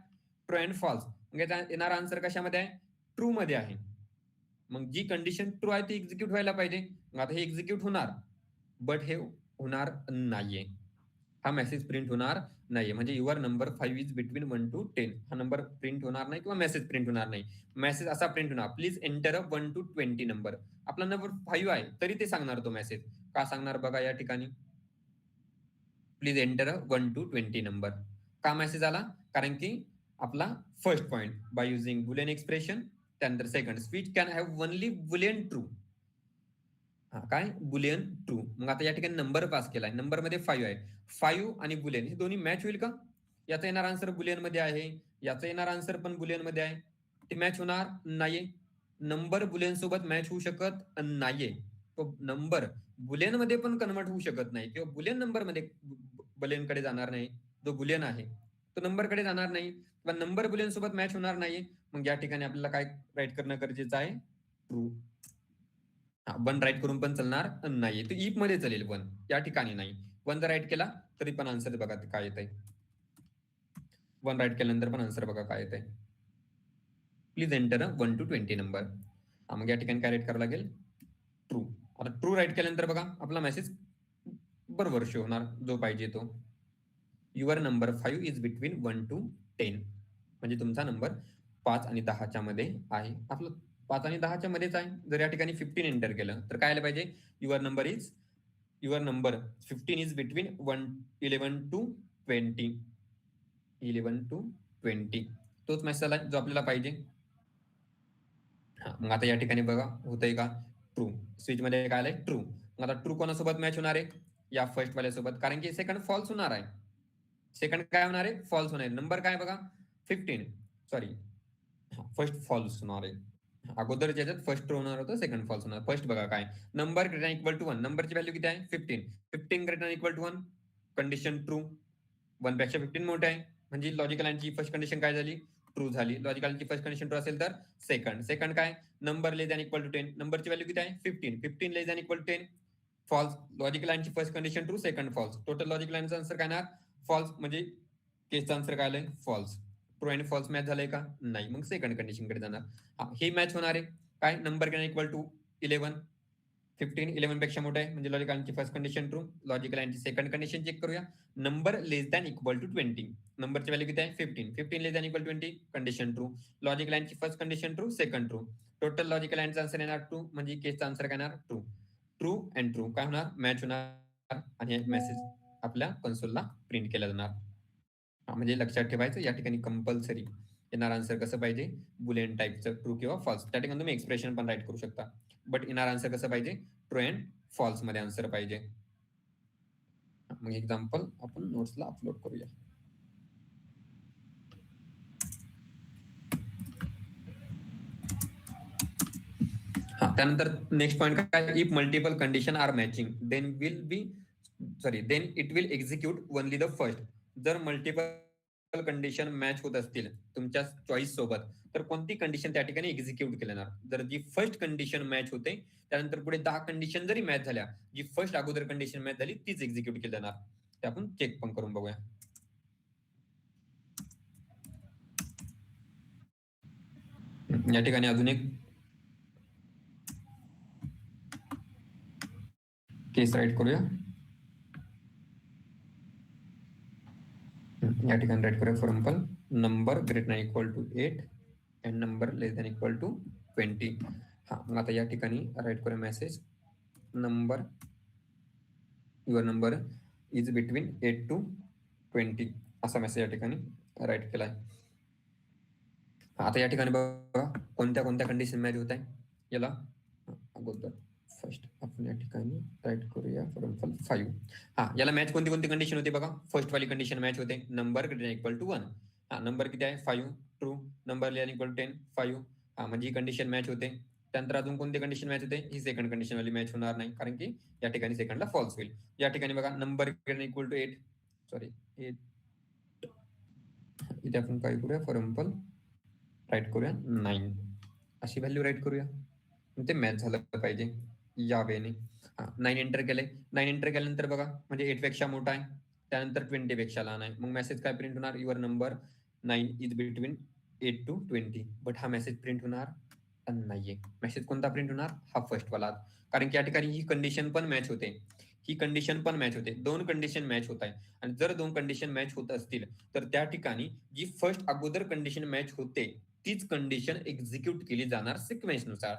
ट्रू अँड फॉल्स. म्हणजे येणार आन्सर कशामध्ये आहे, ट्रू मध्ये आहे. मग जी कंडिशन ट्रू आहे ती एक्झिक्यूट व्हायला पाहिजे. मग आता हे एक्झिक्यूट होणार, बट हे होणार नाहीये. हा मेसेज प्रिंट होणार नाहीये, म्हणजे your number 5 is between 1 to 10 हा नंबर प्रिंट होणार नाही किंवा मेसेज प्रिंट होणार नाही. मेसेज असा प्रिंट होणार, प्लीज एंटर 1 to 20 नंबर. आपला नंबर 5 आहे तरी ते सांगणार तो मेसेज. का सांगणार बघा या ठिकाणी, प्लीज एंटर 1 to 20 नंबर. का मेसेज आला, कारण की आपला first point by using Boolean expression, त्यानंतर second switch can have only Boolean true. काय, बुलियन ट्रू. मग आता या ठिकाणी नंबर पास केलाय, नंबर मध्ये 5 आहे, 5 आणि बुलियन हे दोन्ही मॅच होईल का, याचा येणार आन्सर बुलियन मध्ये आहे, याचा येणार आन्सर पण बुलियन मध्ये आहे, ते मॅच होणार नाहीये. नंबर बुलियन सोबत मॅच होऊ शकत नाहीये. तो नंबर बुलियन मध्ये पण कन्वर्ट होऊ शकत नाही किंवा बुलियन नंबर मध्ये बुलियन कडे जाणार नाही. जो बुलियन आहे तो नंबर कडे जाणार नाही किंवा नंबर बुलियन सोबत मॅच होणार नाही. मग या ठिकाणी आपल्याला काय राईट करणं गरजेचं आहे? ट्रू. वन राईट करून पण चालणार नाही. तो इफ मध्ये चालेल वन, या ठिकाणी नाही. वन जर राईट केला तरी पण आन्सर बघा काय येत आहे. वन राईट केल्यानंतर पण आन्सर बघा काय येत आहे. Please enter 1 to 20 number. मग या ठिकाणी काय राईट करावं लागेल? ट्रू. आता ट्रू राईट केल्यानंतर बघा आपला मेसेज बरोबर शो होणार जो पाहिजे तो. Your number 5 is between 1 to 10. म्हणजे तुमचा नंबर 5 आणि 10च्या मध्ये आहे. आपलं 5 आणि 10च्या मध्येच आहे. जर या ठिकाणी 15 एंटर केलं तर काय आलं पाहिजे? Your number 15 is between 11 to 20. 11 to 20. तोच मेसेज आला जो आपल्याला पाहिजे. मग आता या ठिकाणी बघा होतंय का? ट्रू. स्विच मध्ये काय आलंय? ट्रू. मग आता ट्रू कोणासोबत मॅच होणार आहे? या फर्स्ट वाल्यासोबत, कारण की सेकंड फॉल्स होणार आहे. सेकंड काय होणार आहे? फॉल्स होणार आहे. नंबर काय बघा? 15. सॉरी, फर्स्ट फॉल्स होणार आहे. अगोदर ज्याच्यात फर्स्ट ट्रू होणार होतं, सेकंड फॉल्स होणार. फर्स्ट बघा काय? Number greater equal to 1. नंबरची व्हॅल्यू किती आहे? 15. 15 greater equal to 1. Condition true. 1 पेक्षा 15 मोठे आहे. म्हणजे लॉजिकल अँडची फर्स्ट कंडिशन काय झाली? ट्रू झाली. लॉजिकलची फर्स्ट कंडिशन ट्रू असेल तर सेकंड काय? Number less than equal to 10. नंबरची व्हॅल्यू किती आहे? 15. 15 less than equal to 10. False. Logical अँडची first condition true, second false. Total logical अँडचा आन्सर काय येणार? फॉल्स. म्हणजे केसचा आन्सर काय आलंय? फॉल्स. ट्रू आणि फॉल्स मॅच झालंय का? नाही. मग सेकंड कंडिशन कडे जाणार. हे मॅच होणार आहे काय? Number equal to 11. 15 11 पेक्षा मोठा आहे म्हणजे लॉजिकल अँडची फर्स्ट कंडिशन ट्रू. लॉजिकल अँडची सेकंड कंडिशन चेक करूया. Number less than equal to 20. नंबरची व्हॅल्यू किती आहे? 15. 15 less than equal to 20. Condition true. Logical अँडची first condition true, second true. Total logical अँडचा आन्सर येणार ट्रू. म्हणजे केसचा आन्सर काय येणार? ट्रू. ट्रू अँड ट्रू काय होणार? मॅच होणार आणि मेसेज आपल्या कन्सोलला प्रिंट केला जाणार. म्हणजे लक्षात ठेवायचं या ठिकाणी कंपल्सरी येणार आन्सर कसं पाहिजे? बुलियन टाईपचं, ट्रू किंवा फॉल्स. त्या ठिकाणी तुम्ही एक्सप्रेशन पण राईट करू शकता. बट येणार आन्सर कसं पाहिजे? ट्रू अँड फॉल्स मध्ये आन्सर पाहिजे. मग एक्झाम्पल आपण नोट्सला अपलोड करूया. त्यानंतर नेक्स्ट पॉईंट काय? If multiple condition are matching then it will execute only the first. जर मल्टिपल कंडिशन मॅच होत असतील तुमच्या चॉईस सोबत तर कोणती कंडिशन त्या ठिकाणी एक्झिक्यूट केली? जर जी फर्स्ट कंडिशन मॅच होते त्यानंतर पुढे 10 कंडिशन जरी मॅच झाल्या, जी फर्स्ट अगोदर कंडिशन मॅच झाली तीच एक्झिक्यूट केली जाणार. ते आपण चेक पण करून बघूया. या ठिकाणी अजून एक केस राईट करूया. या ठिकाणी राईट करूया. For example, number greater than equal to 8 and number less than equal to 20. मग आता या ठिकाणी राईट करूया message. Your number is between 8 to 20 असा मेसेज या ठिकाणी राईट केलाय. आता या ठिकाणी बघा कोणत्या कोणत्या कंडिशन मॅच होत आहे. याला अगोदर फर्स्ट आपण या ठिकाणी राईट करूया. For example 5. याला मॅच कोणती कोणती कंडिशन होते बघा. फर्स्ट वाली कंडिशन मॅच होते. Number greater equal to 1. Number किती आहे? 5. True. Number less equal to 10. 5. म्हणजे ही कंडिशन मॅच होते. त्यानंतर अजून कोणती कंडिशन मॅच होते? ही सेकंड कंडिशन वाली मॅच होणार नाही, कारण की या ठिकाणी सेकंडला फॉल्स होईल. या ठिकाणी बघा number greater equal to 8. Sorry 8. इथे आपण काय करूया? फॉर एक्झाम्पल राईट करूया 9 अशी व्हॅल्यू राईट करूया. ते मॅच झालं पाहिजे या वेने. 9 एंटर केलंय. 9 एंटर केल्यानंतर बघा म्हणजे 8 पेक्षा मोठा आहे, त्यानंतर 20 पेक्षा लहान आहे. मग मेसेज काय प्रिंट होणार? Your number 9 is between 8 to 20. But हा मेसेज प्रिंट होणार नाहीये. मेसेज कोणता प्रिंट होणार? हा फर्स्ट वाला. कारण की या ठिकाणी ही कंडिशन पण मॅच होते, ही कंडिशन पण मॅच होते. 2 कंडिशन मॅच होत आहे. आणि जर 2 कंडिशन मॅच होत असतील तर त्या ठिकाणी जी फर्स्ट अगोदर कंडिशन मॅच होते तीच कंडिशन एक्झिक्यूट केली जाणार सिक्वेन्स नुसार.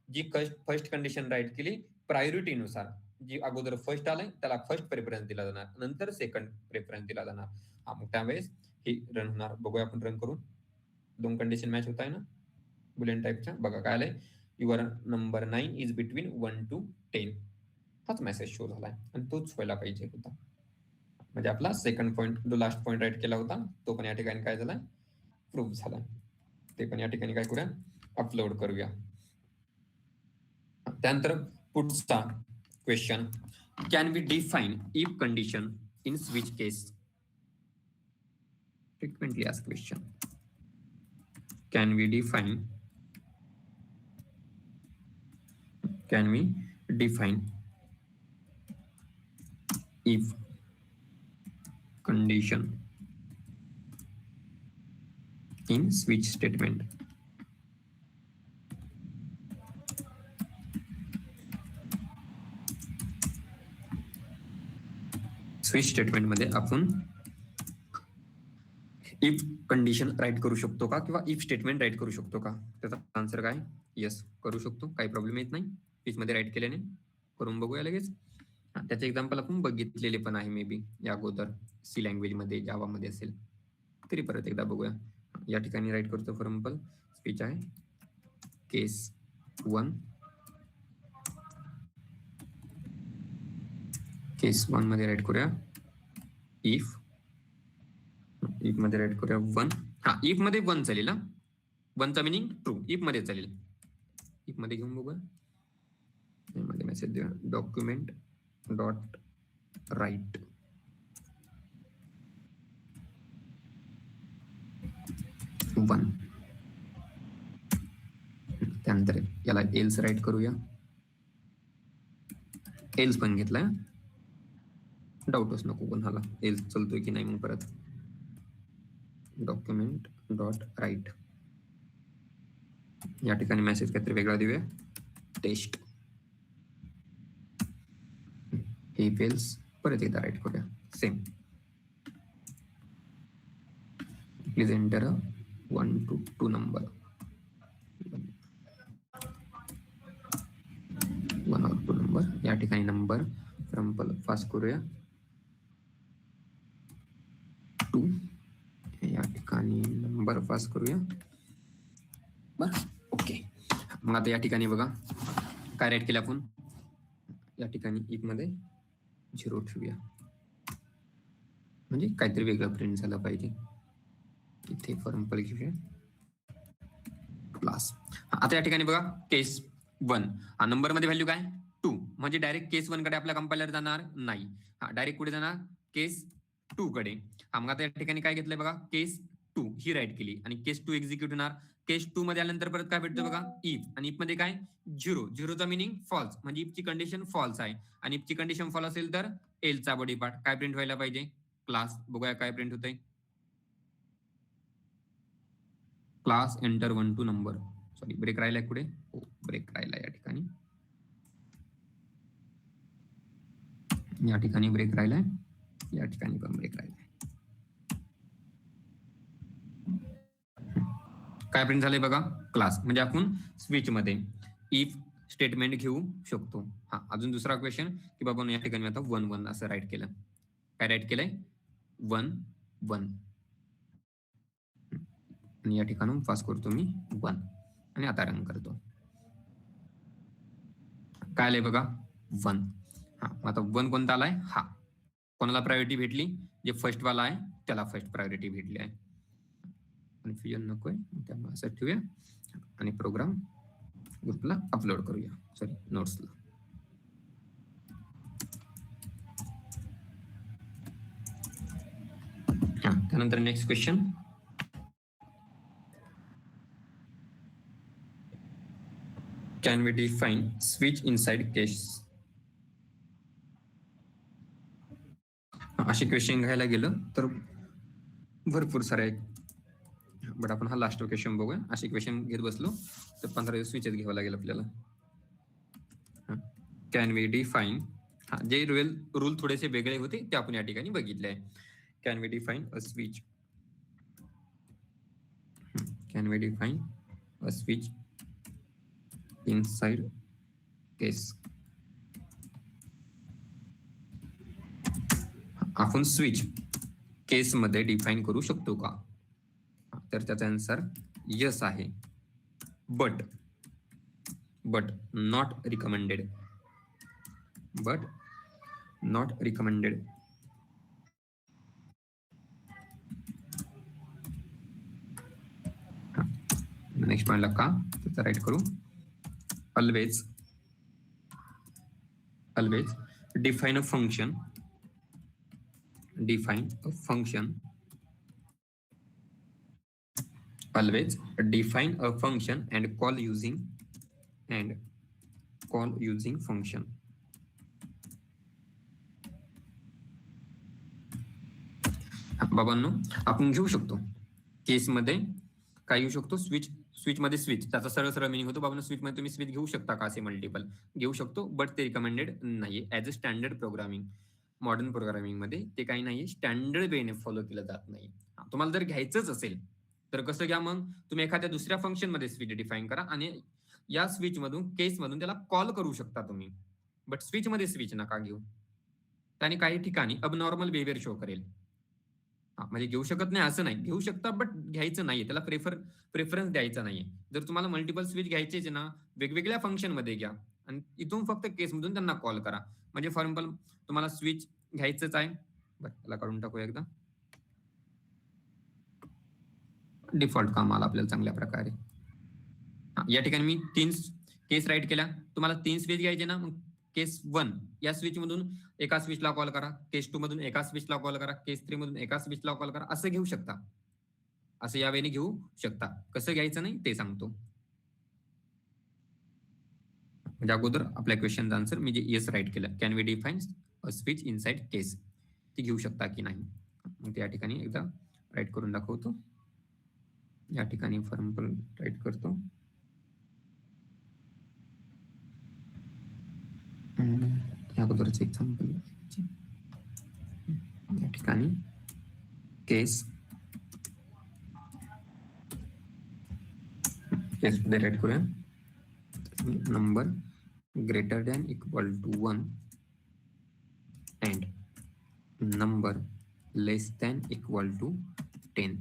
जी फर्स्ट कंडिशन राईट केली प्रायोरिटीनुसार, जी अगोदर फर्स्ट आलाय त्याला फर्स्ट प्रेफरन्स दिला जाणार, नंतर सेकंड प्रेफरन्स दिला जाणार. मग त्यावेळेस ही रन होणार. बघूया आपण रन करून. 2 कंडिशन मॅच होत आहे ना बुलियन टाईपच्या. बघा काय आलंय? Your number 9 is between 1 to 10. हाच मेसेज शो झालाय आणि तोच व्हायला पाहिजे होता. म्हणजे आपला सेकंड पॉईंट जो लास्ट पॉईंट राईट केला होता तो पण या ठिकाणी काय झालाय? प्रूव्ह झाला. ते पण या ठिकाणी काय करूया? अपलोड करूया. त्यानंतर पुढचा question, can we define if condition in switch case? Frequently asked question. Can we define if condition in switch statement? Switch statement मध्ये आपण इफ कंडिशन राईट करू शकतो का, किंवा इफ स्टेटमेंट राईट करू शकतो का? त्याचा आन्सर काय? येस, करू शकतो, काही प्रॉब्लेम येत नाही. स्विच मध्ये राईट केल्याने. करून बघूया लगेच. त्याचे एक्झाम्पल आपण बघितलेले पण आहे मे बी या अगोदर, सी लँग्वेज मध्ये, जावा मध्ये असेल तरी परत एकदा बघूया. या ठिकाणी राईट करतो. फॉर एक्झाम्पल स्विच आहे केस 1. केस 1 मध्ये राईट करूया इफ मध्ये राईट करूया 1. हा, इफ मध्ये 1 चालेल. 1 चा मिनिंग ट्रू, इफ मध्ये चालेल. इफ मध्ये घेऊन बघूया. मध्ये मेसेज द्या, डॉक्युमेंट डॉट राईट 1. त्यानंतर याला एल्स राईट करूया. एल्स पण घेतलाय, डाऊटच नको कोणाला, एल्स चालतोय की नाही. मग परत डॉक्युमेंट डॉट राईट, या ठिकाणी मेसेज काहीतरी वेगळा देऊया, टेस्ट. हे फेल्स, परत एकदा राईट करूया same. Please enter 1 to 2 number, 1 or 2 number. या ठिकाणी नंबर एक्झाम्पल पास करूया 2. या ठिकाणी नंबर पास करूया. बरं, ओके. मग आता या ठिकाणी बघा काय राईट केलं आपण. या ठिकाणी इफ मध्ये 0 ठेवूया, म्हणजे काहीतरी वेगळं प्रिंट झालं पाहिजे. इथे फॉर एक्झाम्पल घेऊया क्लास. आता या ठिकाणी बघा केस 1, हा नंबर मध्ये व्हॅल्यू काय 2, म्हणजे डायरेक्ट केस 1 कडे आपला कंपायलर जाणार नाही. हा डायरेक्ट कुठे जाणार, केस 2 कडे. हा, मग आता या ठिकाणी काय घेतलंय बघा, केस 2 ही राईट केली आणि केस 2 एक्झिक्यूट होणार. केस 2 मध्ये आल्यानंतर परत काय भेटतं बघा, इफ. आणि इफ मध्ये काय 0, 0चा मिनिंग फॉल्स, म्हणजे इफची कंडिशन फॉल्स आहे. आणि इफची कंडिशन फॉल्स असेल तर एलचा बॉडी पार्ट काय प्रिंट व्हायला पाहिजे, क्लास. बघूया काय प्रिंट होतंय. Class enter 1 to number. Sorry, break राहिलाय कुठे, हो ब्रेक राहिला या ठिकाणी. या ठिकाणी ब्रेक राहिलाय, या ठिकाणी पण ब्रेक राहिलाय. काय प्रिंट झालंय बघा, क्लास. म्हणजे आपण स्विच मध्ये इफ स्टेटमेंट घेऊ शकतो. हा, अजून दुसरा क्वेश्चन की बाबा या ठिकाणी आता 1 1 असं राईट केलं. काय राईट केलंय 1 1, आणि या ठिकाणून पास करतो मी 1 आणि आता रन करतो. काय आलंय बघा 1. हा, आता 1 कोणता आलाय, हा. कोणाला प्रायोरिटी भेटली, जे फर्स्ट वाला आहे त्याला फर्स्ट प्रायोरिटी भेटली आहे. कन्फ्युजन नकोय, त्यामुळे असं ठेवूया आणि प्रोग्राम ग्रुपला अपलोड करूया, सॉरी नोट्सला. हा, त्यानंतर next question, can we define switch inside case? असे क्वेश्चन घ्यायला गेलं तर भरपूर सारे आहेत, बट आपण हा लास्ट क्वेश्चन बघूया. असे क्वेश्चन घेत बसलो तर 15 दिवस स्विचेस घ्यावं लागेल आपल्याला. कॅन वी डिफाईन, हा जे रूल थोडेसे वेगळे होते ते आपण या ठिकाणी बघितले आहे. Can we define a switch, can we define a switch inside case. आपण स्विच केस मध्ये डिफाईन करू शकतो का, तर त्याचा आन्सर यस आहे. But not recommended, but not recommended. Next पॉइंटला का, त्याचा राईट करू. Always always define a function always define a function and call using function. बाबांनो आपण घेऊ शकतो केसमध्ये काय घेऊ शकतो, स्विच मध्ये स्विच, त्याचा सरळ सरळ मिनिंग होतो बाबांनो स्विच मध्ये तुम्ही स्विच घेऊ शकता का, असे मल्टिपल घेऊ शकतो, बट ते रिकमेंडेड नाहीये as a standard programming. Modern programming मध्ये ते काही नाहीये, स्टँडर्ड वेने फॉलो केलं जात नाही. तुम्हाला जर घ्यायचंच असेल तर कसं घ्या, मग तुम्ही एखाद्या दुसऱ्या फंक्शन मध्ये स्विच डिफाईन करा आणि या स्विच मधून केस मधून त्याला कॉल करू शकता तुम्ही, बट स्विच मध्ये स्विच नका घेऊ, त्याने काही ठिकाणी अबनॉर्मल बिहेवियर शो करेल. म्हणजे घेऊ शकत नाही असं नाही, घेऊ शकता बट घ्यायचं नाहीये, त्याला प्रेफरन्स द्यायचा नाहीये. जर तुम्हाला मल्टिपल स्विच घ्यायचेच ना, वेगवेगळ्या फंक्शन मध्ये घ्या आणि इथून फक्त केस मधून त्यांना कॉल करा. म्हणजे फॉर एक्झाम्पल तुम्हाला स्विच घ्यायचंच आहे, बरं त्याला काढून टाकूया एकदा, डिफॉल्ट काम आला आपल्याला चांगल्या प्रकारे. या ठिकाणी मी 3 केस राईट केल्या, तुम्हाला 3 स्विच घ्यायचे ना, मग केस 1 या स्विच मधून एका स्विचला कॉल करा, केस 2 मधून एका स्विचला कॉल करा, केस 3 मधून एका स्विचला कॉल करा, असं घेऊ शकता, असं या वेळेने घेऊ शकता. कसं घ्यायचं नाही ते सांगतो. म्हणजे अगोदर आपल्या क्वेश्चनचा आन्सर मी जे येस राईट केलं, can we define a switch inside case, ती घेऊ शकता की नाही. मग त्या ठिकाणी एकदा राईट करून दाखवतो. या ठिकाणी फॉर एक्झाम्पल राईट करतो, अगोदरच एक्झाम्पल या ठिकाणी केस मध्ये राईट करूया, number greater than equal to 1 and number less than equal to 10.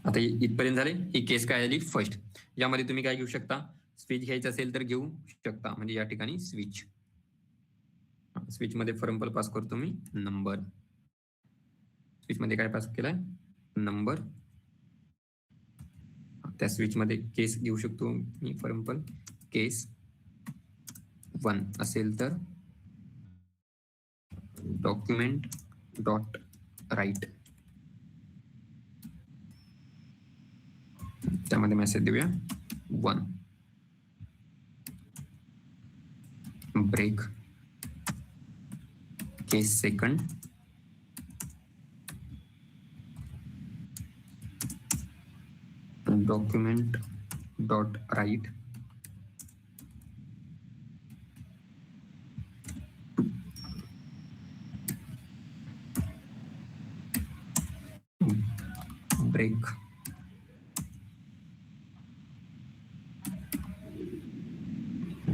आता इथपर्यंत झाले. ही केस काय झाली फर्स्ट. यामध्ये तुम्ही काय घेऊ शकता, स्विच घ्यायचं असेल तर घेऊ शकता. म्हणजे या ठिकाणी स्विच मध्ये फॉर एक्झाम्पल पास करतो मी नंबर, स्विच मध्ये काय पास केलाय नंबर, त्या स्विच मध्ये केस घेऊ शकतो मी, फॉर एक्झाम्पल केस 1 असेल तर डॉक्युमेंट डॉट राईट, त्यामध्ये मेसेज देऊया 1 break case second document dot write break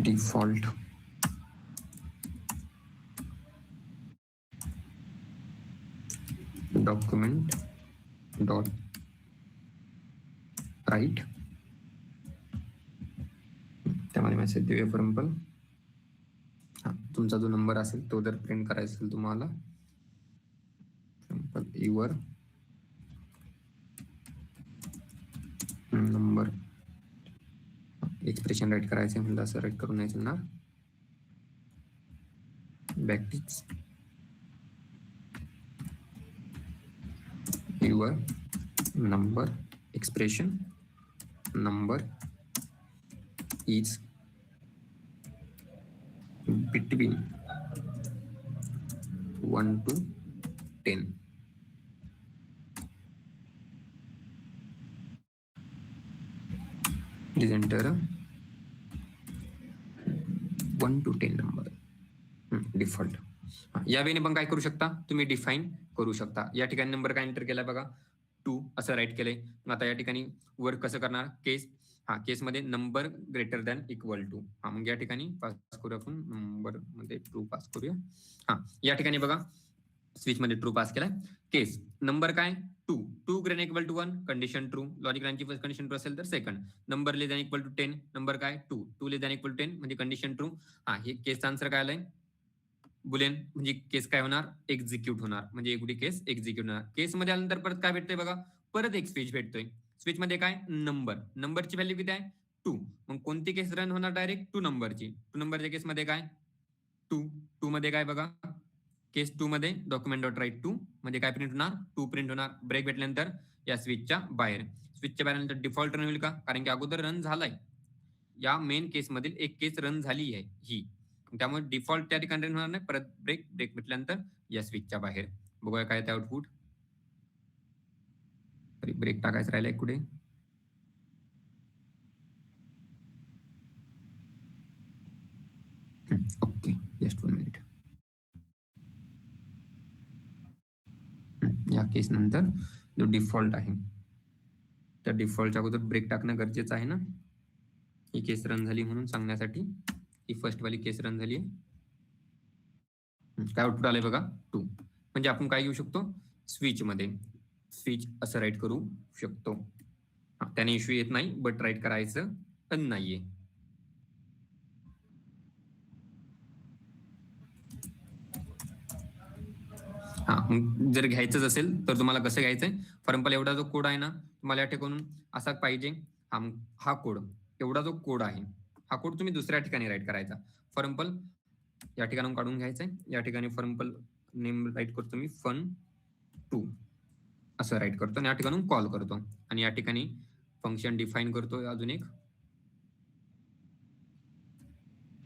default document dot write, त्यामध्ये मेसेज देऊया फॉर एक्झाम्पल तुमचा जो नंबर असेल तो जर प्रिंट करायचा असेल तुम्हाला, युअर नंबर एक्सप्रेशन राईट करायचं म्हणजे असं राईट करून नाही चालणार, backticks your number expression number is between 1 to 10. Please enter 1 to 10 number default. या वेळेने पण काय करू शकता तुम्ही, डिफाईन करू शकता. या ठिकाणी नंबर काय एंटर केलाय बघा 2 असं राईट केलंय. आता या ठिकाणी वर कसं करणार, केस केस मध्ये number greater than equal to, मग या ठिकाणी पास करूया आपण नंबर मध्ये ट्रू पास करूया. या ठिकाणी बघा स्विच मध्ये ट्रू पास केलाय, केस नंबर काय 2 greater equal to 1 condition true, logic लाईनची फर्स्ट कंडिशन ट्रू असेल तर second, number less than equal to 10 number काय 2 लेस दॅन इक्वल टू 10 म्हणजे कंडिशन ट्रू. हे केसचा आन्सर काय आलाय बुलियन, म्हणजे केस काय होणार एक्झिक्यूट होणार, म्हणजे एवढी केस एक्झिक्यूट होणार. केस मध्ये आल्यानंतर परत काय भेटतंय बघा परत एक स्विच भेटतोय. स्विच मध्ये काय नंबरची व्हॅल्यू किती आहे 2. मग कोणती केस रन होणार डायरेक्ट 2 नंबरची. 2 नंबरच्या केसमध्ये काय 2 मध्ये काय बघा केस 2 मध्ये डॉक्युमेंट डॉट राईट 2 मध्ये काय प्रिंट होणार 2 प्रिंट होणार. ब्रेक भेटल्यानंतर या स्विचच्या बाहेर डिफॉल्ट रन होईल का कारण की अगोदर रन झालाय. या मेन केस मधील एक केस रन झाली आहे ही, त्यामुळे डिफॉल्ट त्या ठिकाणी रन होणार नाही. परत ब्रेक भेटल्यानंतर या स्विचच्या बाहेर बघूया काय ते आउटपुट. ब्रेक टाकायचं राहिलाय कुठे ओके जस्ट 1 मिनिट. या केस नंतर जो डिफॉल्ट आहे त्या डिफॉल्टच्या अगोदर ब्रेक टाकणं गरजेचं आहे ना. ही केस रन झाली म्हणून सांगण्यासाठी. ही फर्स्ट वाली केस रन झाली आहे. काय आउटपुट आलंय बघा 2. म्हणजे आपण काय घेऊ शकतो स्विच मध्ये स्विच असं राईट करू शकतो. त्याने इश्यू येत नाही बट राईट करायचं नाहीये. जर घ्यायचंच असेल तर तुम्हाला कसं घ्यायचंय फॉर एक्झाम्पल एवढा जो कोड आहे ना तुम्हाला या ठिकाणून असा पाहिजे. हा कोड एवढा जो कोड आहे हा कोड तुम्ही दुसऱ्या ठिकाणी राईट करायचा. फॉर एक्झाम्पल या ठिकाणून काढून घ्यायचंय. या ठिकाणी फॉर एक्झाम्पल नेम राईट करतो मी fun2 असं राईट करतो आणि या ठिकाणून कॉल करतो आणि या ठिकाणी फंक्शन डिफाईन करतो. अजून एक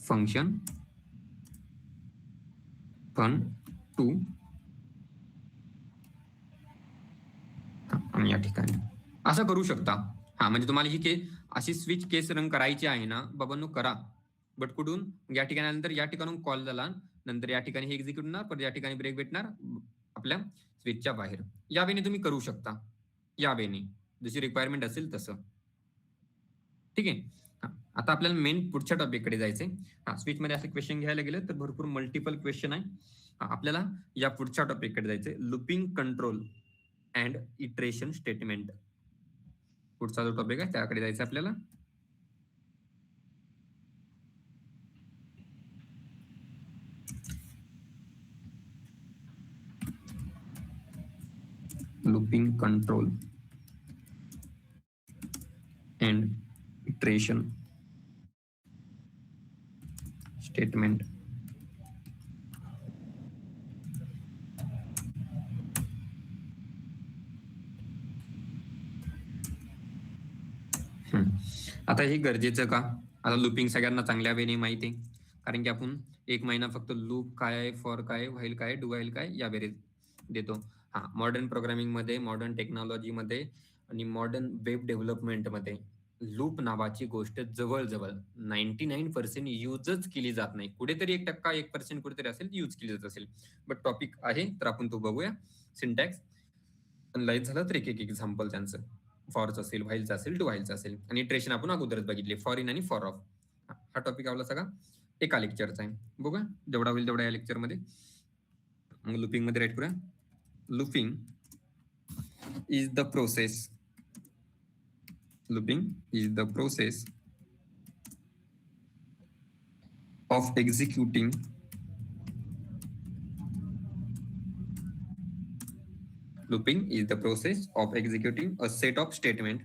फंक्शन fun2 आणि या ठिकाणी असं करू शकता. म्हणजे तुम्हाला ही अशी स्विच केस रन करायची आहे ना बाबांनो करा. बट कुठून या ठिकाणी नंतर या ठिकाणून कॉल झाला नंतर या ठिकाणी हे एक्झिक्यूट होणार परत या ठिकाणी ब्रेक भेटणार आपल्या स्विचच्या बाहेर. या वेने तुम्ही करू शकता. या वेने जशी रिक्वायरमेंट असेल तसं. ठीक आहे. आता आपल्याला मेन पुढच्या टॉपिककडे जायचंय. स्विच मध्ये असं क्वेश्चन घ्यायला गेलं तर भरपूर मल्टिपल क्वेश्चन आहे. आपल्याला या पुढच्या टॉपिककडे जायचंय looping control and iteration statement. पुढचा जो टॉपिक आहे त्याकडे जायचं आपल्याला. Looping control and iteration statement. आता हे गरजेचं का आता लुपिंग सगळ्यांना चांगल्या वेळी माहिती आहे कारण की आपण 1 महिना फक्त लूप काय आहे फॉर काय व्हाईल काय डू व्हाईल काय या बेरीज देतो. मॉडर्न प्रोग्रामिंग मध्ये मॉडर्न टेक्नॉलॉजी मध्ये आणि मॉडर्न वेब डेव्हलपमेंट मध्ये लूप नावाची गोष्ट जवळजवळ 99% यूजच केली जात नाही. कुठेतरी 1% 1% कुठेतरी असेल यूज केली जात असेल. बट टॉपिक आहे तर आपण तो बघूया. सिंटॅक्स अनलाइज झालं तर एक एक्झाम्पल त्यांचं फॉरचं असेल व्हाईलचं असेल डू व्हाईलचं असेल आणि इटरेशन आपण अगोदरच बघितले फॉर इन आणि फॉर ऑफ. हा टॉपिक आपला सगळा एका लेक्चरचा आहे. बघा जेवढा होईल तेवढा या लेक्चरमध्ये. मग लुपिंग मध्ये राईट करूया. Looping is the process looping is the process of executing looping is the process of executing a set of statement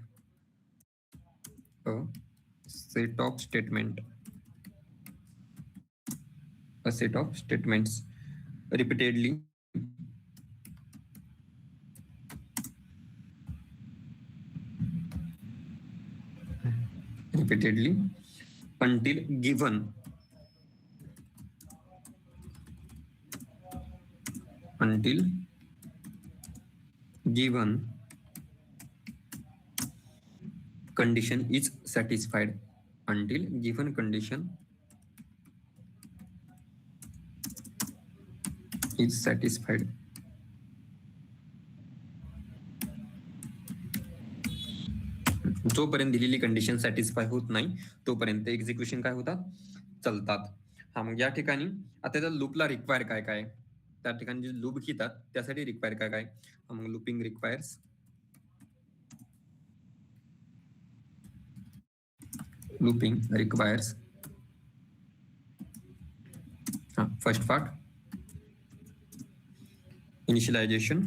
repeatedly until given condition is satisfied. Until given condition is satisfied. जोपर्यंत दिलेली condition satisfy होत नाही तोपर्यंत execution काय होतात चालतात. मग या ठिकाणी आता त्या लूपला रिक्वायर काय काय त्या ठिकाणी जे लूप घेतात त्यासाठी रिक्वायर काय काय मग looping requires first part initialization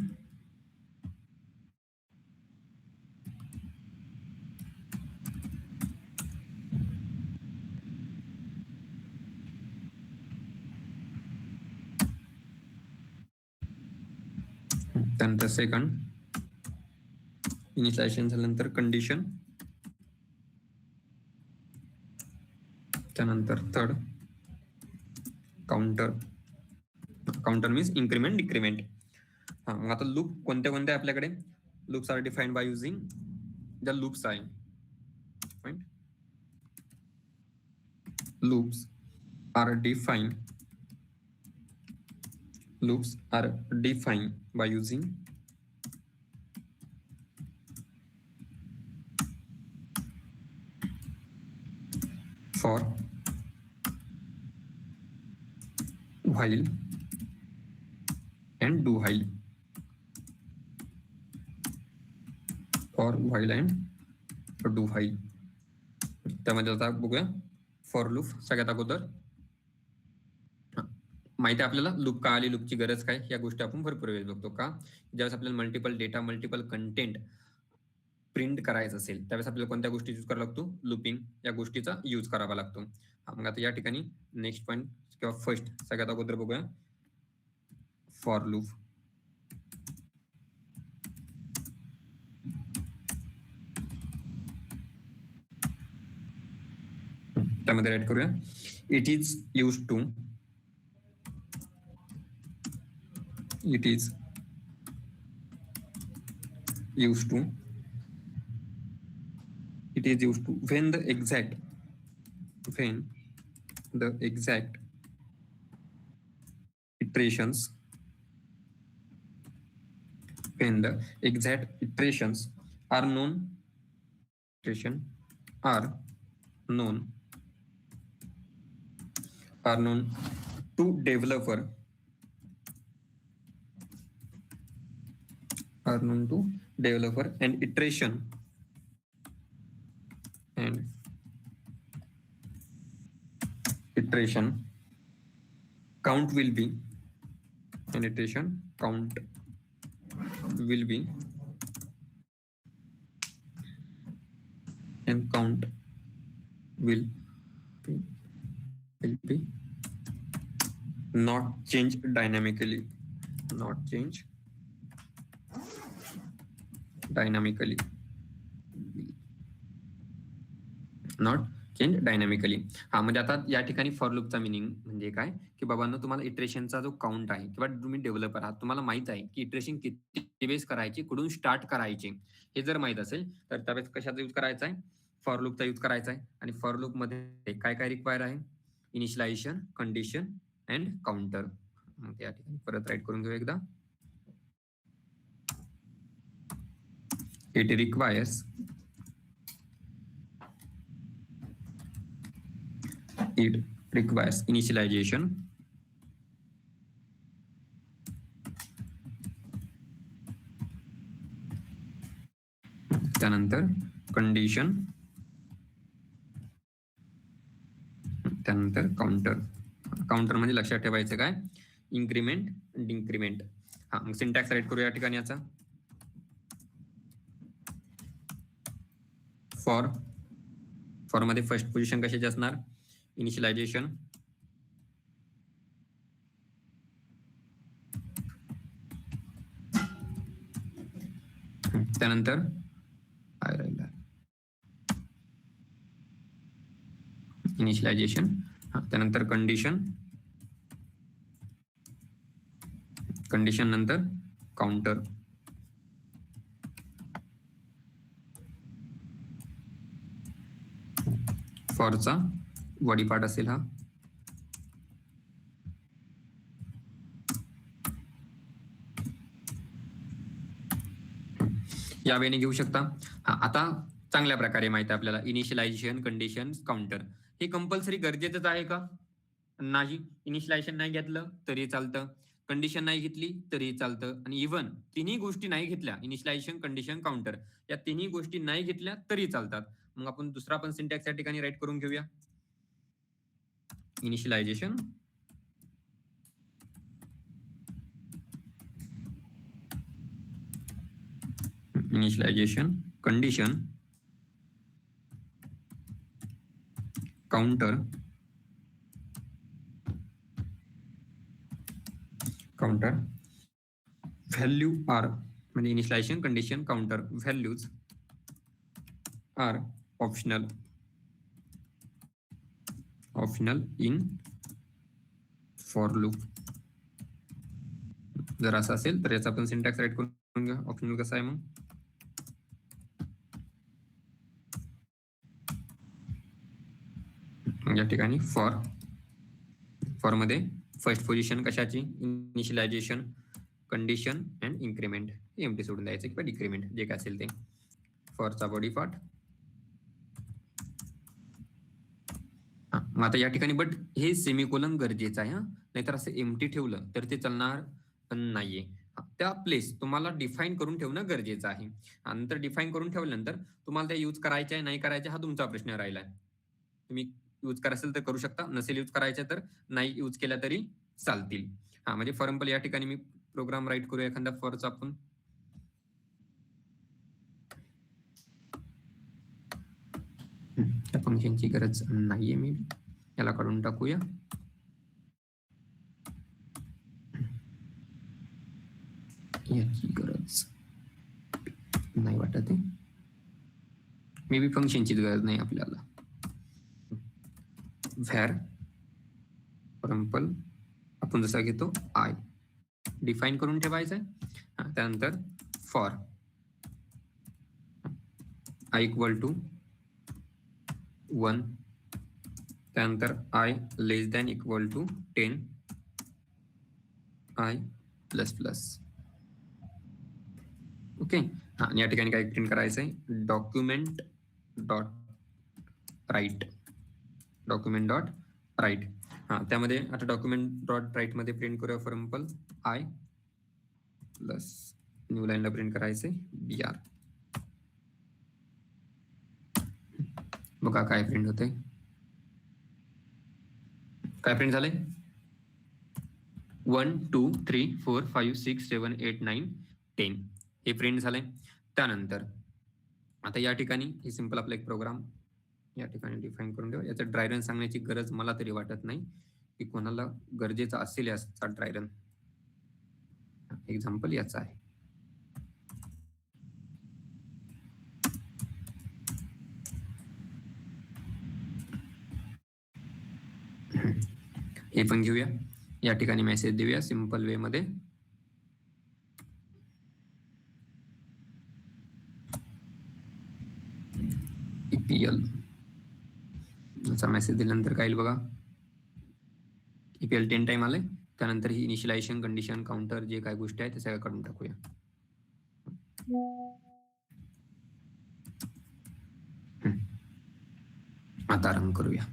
त्यानंतर सेकंड इनिशियलायझेशन झाल्यानंतर कंडिशन, त्यानंतर third counter. Counter means increment decrement. हा, मग आता लूप कोणत्या कोणत्या आपल्याकडे loops are defined by using the loops आहे. loops are defined by using for, while and do while. for, while and do while. त्यामध्ये आता बघूया फॉर लूप. सगळ्यात अगोदर माहिती आहे आपल्याला लूप का आली, लूपची गरज काय, या गोष्टी आपण भरपूर वेळेस बघतो. का ज्यावेळेस आपल्याला multiple data multiple content print करायचं असेल त्यावेळेस आपल्याला कोणत्या गोष्टी यूज करावा लागतो, लूपिंग या गोष्टीचा यूज करावा लागतो. मग आता या ठिकाणी नेक्स्ट पॉईंट किंवा फर्स्ट सगळ्यात अगोदर बघूया फॉर लूप. त्यामध्ये राईट करूया it is use to when the exact iterations are known to developer and iteration count will be not change dynamically. हा, म्हणजे आता या ठिकाणी फॉर लूपचा मिनिंग म्हणजे काय की बाबांनो, तुम्हाला इटरेशनचा जो काउंट आहे किंवा तुम्ही डेव्हलपर आहात, तुम्हाला माहित आहे की इटरेशन किती वेळेस करायची, कुठून स्टार्ट करायची, हे जर माहित असेल तर त्यावेळेस कशाचा यूज करायचा आहे, फॉर लूपचा यूज करायचा आहे. आणि फॉर लूप मध्ये काय काय रिक्वायर आहे, इनिशियलायझेशन, कंडिशन अँड काउंटर. मग या ठिकाणी परत राईट करून घेऊ एकदा. इट रिक्वायर्स initialization, त्यानंतर कंडिशन, त्यानंतर काउंटर. काउंटर म्हणजे लक्षात ठेवायचं काय, इन्क्रीमेंट डिक्रीमेंट. हा, मग सिंटॅक्स राईट करू या ठिकाणी याचा. फॉर मध्ये फर्स्ट पोझिशन कशाची असणार, इनिशियलायझेशन, त्यानंतर इनिशियलायझेशन, त्यानंतर कंडिशन नंतर काउंटर. फॉरचा बॉडी पार्ट असेल हा. या वेळेने घेऊ शकता. हा, आता चांगल्या प्रकारे माहिती आहे आपल्याला इनिशियलायझेशन, कंडिशन, काउंटर हे कंपल्सरी गरजेचंच आहे का, नाही. इनिशियलायझेशन नाही घेतलं तरी चालतं, कंडिशन नाही घेतली तरी चालतं, आणि इव्हन तिन्ही गोष्टी नाही घेतल्या, इनिशियलायझेशन, कंडिशन, काउंटर या तिन्ही गोष्टी नाही घेतल्या तरी चालतात. मग आपण दुसरा पण सिंटॅक्स या ठिकाणी राईट करून घेऊया. Initialization, condition, counter, value are म्हणजे initialization condition counter values are optional in for loop. जर असं असेल तर याचा आपण सिंटॅक्स राईट करून घ्या. ऑप्शनल कसं आहे मग, या ठिकाणी फॉर मध्ये फर्स्ट पोझिशन कशाची, initialization condition and increment, empty सोडून द्यायचं किंवा डिक्रीमेंट जे काय असेल ते. फॉरचा बॉडी पार्ट. मग आता या ठिकाणी बट हे सेमिकोलन गरजेचं आहे, नाहीतर असं एमटी ठेवलं तर ते चालणार नाहीये. त्या प्लेस तुम्हाला डिफाईन करून ठेवणं गरजेचं आहे. नंतर डिफाईन करून ठेवल्यानंतर तुम्हाला त्या यूज करायच्या आहे नाही करायच्या हा तुमचा प्रश्न राहिलाय. तुम्ही यूज करायचं तर करू शकता, नसेल यूज करायच्या तर नाही यूज केल्या तरी चालतील. म्हणजे फॉर एक्झाम्पल या ठिकाणी मी प्रोग्राम राईट करूया एखादा फॉरचा आपण. त्या फंक्शनची गरज नाहीये, मी याला काढून टाकूया. याची गरज नाही वाटत आहे, मे बी फंक्शनचीच गरज नाही आपल्याला. व्हॅर फॉर एक्झाम्पल आपण जसा घेतो आय डिफाईन करून ठेवायचं आहे. त्यानंतर फॉर आय इक्वल टू 1, त्यानंतर I less than equal to 10, I plus plus. Okay. आणि या ठिकाणी काय प्रिंट करायचं आहे, डॉक्युमेंट डॉट राईट. त्यामध्ये आता डॉक्युमेंट डॉट राईट मध्ये प्रिंट करूया for example I plus new लाईनला प्रिंट करायचे BR. बघा काय प्रिंट होते, काय प्रिंट झाले, 1 2 3 4 5 6 7 8 9 10 हे प्रिंट झाले. त्यानंतर आता या ठिकाणी हे सिंपल आपला एक प्रोग्राम या ठिकाणी डिफाईन करून ठेवा. याचं ड्राय रन सांगण्याची गरज मला तरी वाटत नाही की कोणाला गरजेचा असेल याचा ड्राय रन. एक्झाम्पल याचा आहे. हे पण घेऊया. या ठिकाणी मेसेज देऊया सिंपल वे मध्ये. EPL याचा मेसेज दिल्यानंतर काय येईल बघा, EPL 10 टाइम आले. त्यानंतर ही इनिशियलायझेशन कंडिशन काउंटर जे काय गोष्टी आहेत ते सगळं काढून टाकूया. आता रन करूया.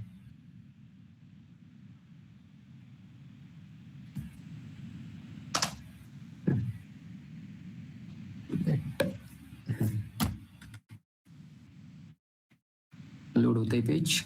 लोड होतंय पेज.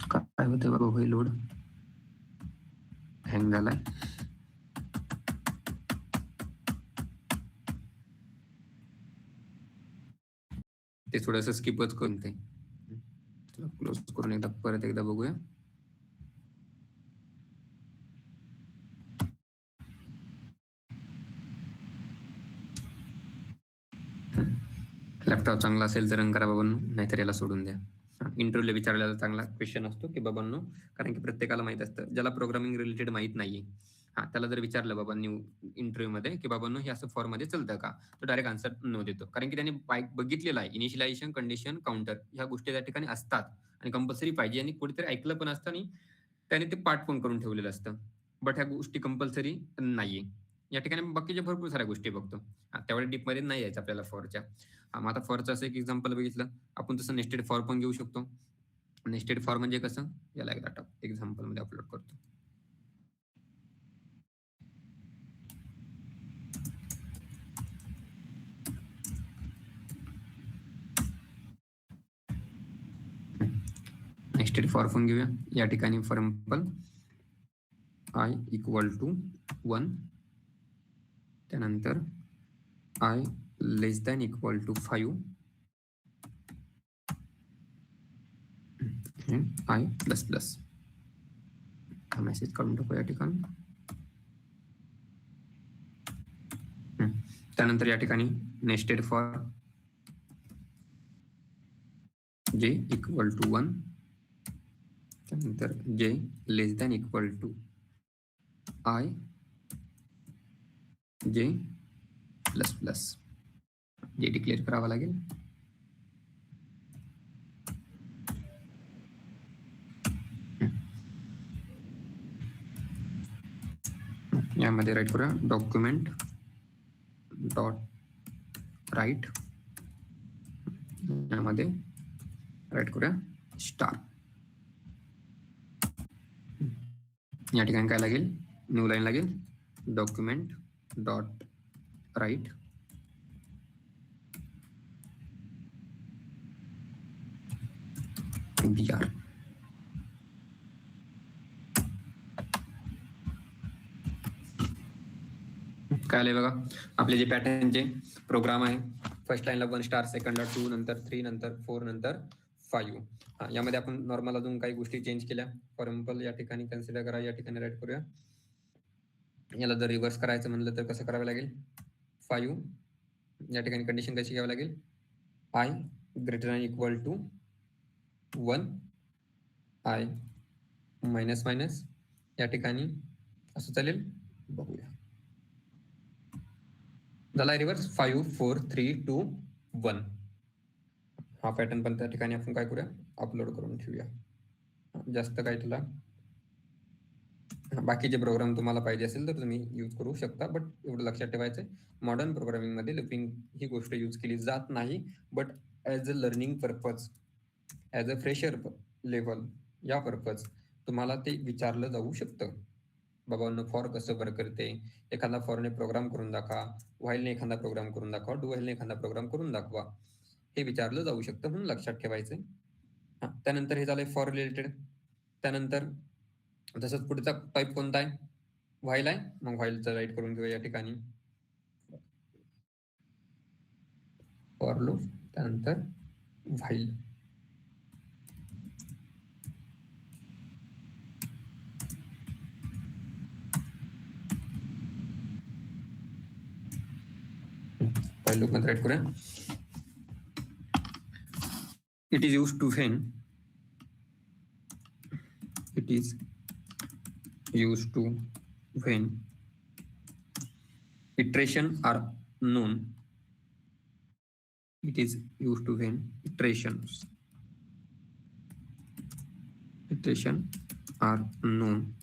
काय होतंय बाबा, होईल लोड हँग झालाय. ते थोडंसं स्किपच करून ते क्लोज करून एकदा परत एकदा बघूया. लॅपटॉप चांगला असेल तर रन करा बाबांनो, नाहीतर याला सोडून द्या. इंटरव्ह्यूला विचारलेला चांगला क्वेश्चन असतो की बाबांनो, कारण की प्रत्येकाला माहित असतं, ज्याला प्रोग्रामिंग रिलेटेड माहित नाहीये त्याला जर विचारलं बाबांनी इंटरव्ह्यू मध्ये की बाबांनो हे असं फॉर्म मध्ये चलतं का, तो डायरेक्ट आन्सर नो देतो. कारण की त्याने बघितलेलं आहे इनिशियलायझेशन कंडिशन काउंटर ह्या गोष्टी त्या ठिकाणी असतात आणि कंपल्सरी पाहिजे, आणि कुठेतरी ऐकलं पण असतं आणि त्याने ते पाठ पण करून ठेवलेलं असतं. बट ह्या गोष्टी कंपल्सरी नाहीये. या ठिकाणी बाकीच्या भरपूर साऱ्या गोष्टी बघतो, त्यावेळी डीप मध्ये नाही यायचं आपल्याला फॉरच्या. मग आता फॉरचं असं एक एक्झाम्पल बघितलं आपण, तसं नेस्टेड फॉर पण घेऊ शकतो. नेस्टेड फॉर म्हणजे कसं, याला एकदा एक्झाम्पल मध्ये अपलोड करतो. नेस्टेड फॉर पण घेऊया. या ठिकाणी for example I equal to 1, त्यानंतर I less than equal to 5 and I plus plus. हा मेसेज काढून टाकू या ठिकाणी. त्यानंतर या ठिकाणी nested for j equal to 1, त्यानंतर j less than equal to I j plus plus. J declare करावा लागेल. यामध्ये राईट करूया डॉक्युमेंट डॉट राईट. यामध्ये राईट करूया स्टार. या ठिकाणी काय लागेल, न्यू लाईन लागेल डॉक्युमेंट डॉट राईट BR. काय आले बघा, आपले जे पॅटर्नचे प्रोग्राम आहे, फर्स्ट लाईनला 1 स्टार, सेकंडला 2, नंतर 3, नंतर 4, नंतर 5. यामध्ये आपण नॉर्मल अजून काही गोष्टी चेंज केल्या. फॉर एक्झाम्पल या ठिकाणी कन्सिडर करा, या ठिकाणी राईट करूया. याला जर रिव्हर्स करायचं म्हणलं तर कसं करावं लागेल, 5. या ठिकाणी कंडिशन कशी घ्यावी लागेल, I greater than equal to 1, I minus minus. या ठिकाणी असं चालेल, बघूया. झाला रिव्हर्स 5 4 3 2 1. हा पॅटर्न पण त्या ठिकाणी आपण काय करूया, अपलोड करून ठेवूया. जास्त काय तुला बाकीचे प्रोग्राम तुम्हाला पाहिजे असेल तर तुम्ही यूज करू शकता, बट एवढं लक्षात ठेवायचं मॉडर्न प्रोग्रामिंग मध्ये लूपिंग ही गोष्ट यूज केली जात नाही, but as a learning purpose, as a fresher level या पर्पज तुम्हाला ते विचारलं जाऊ शकतं. बाबांनो फॉर कसं वर्क करते, एखादा फॉरने प्रोग्राम करून दाखवा, व्हाईलने एखादा प्रोग्राम करून दाखवा, डू व्हाईलने एखादा प्रोग्राम करून दाखवा, हे विचारलं जाऊ शकतं, म्हणून लक्षात ठेवायचं. त्यानंतर हे झालंय फॉर रिलेटेड. त्यानंतर तसंच पुढचा टाईप कोणता आहे, व्हाईल आहे. मग व्हाईलचं राईट करून घेऊया या ठिकाणी फॉर लूप, त्यानंतर व्हाईल. व्हाईल लूप मध्ये राईट करूया. It is use to when, it is used to when iteration are known. It is used to when iteration are known.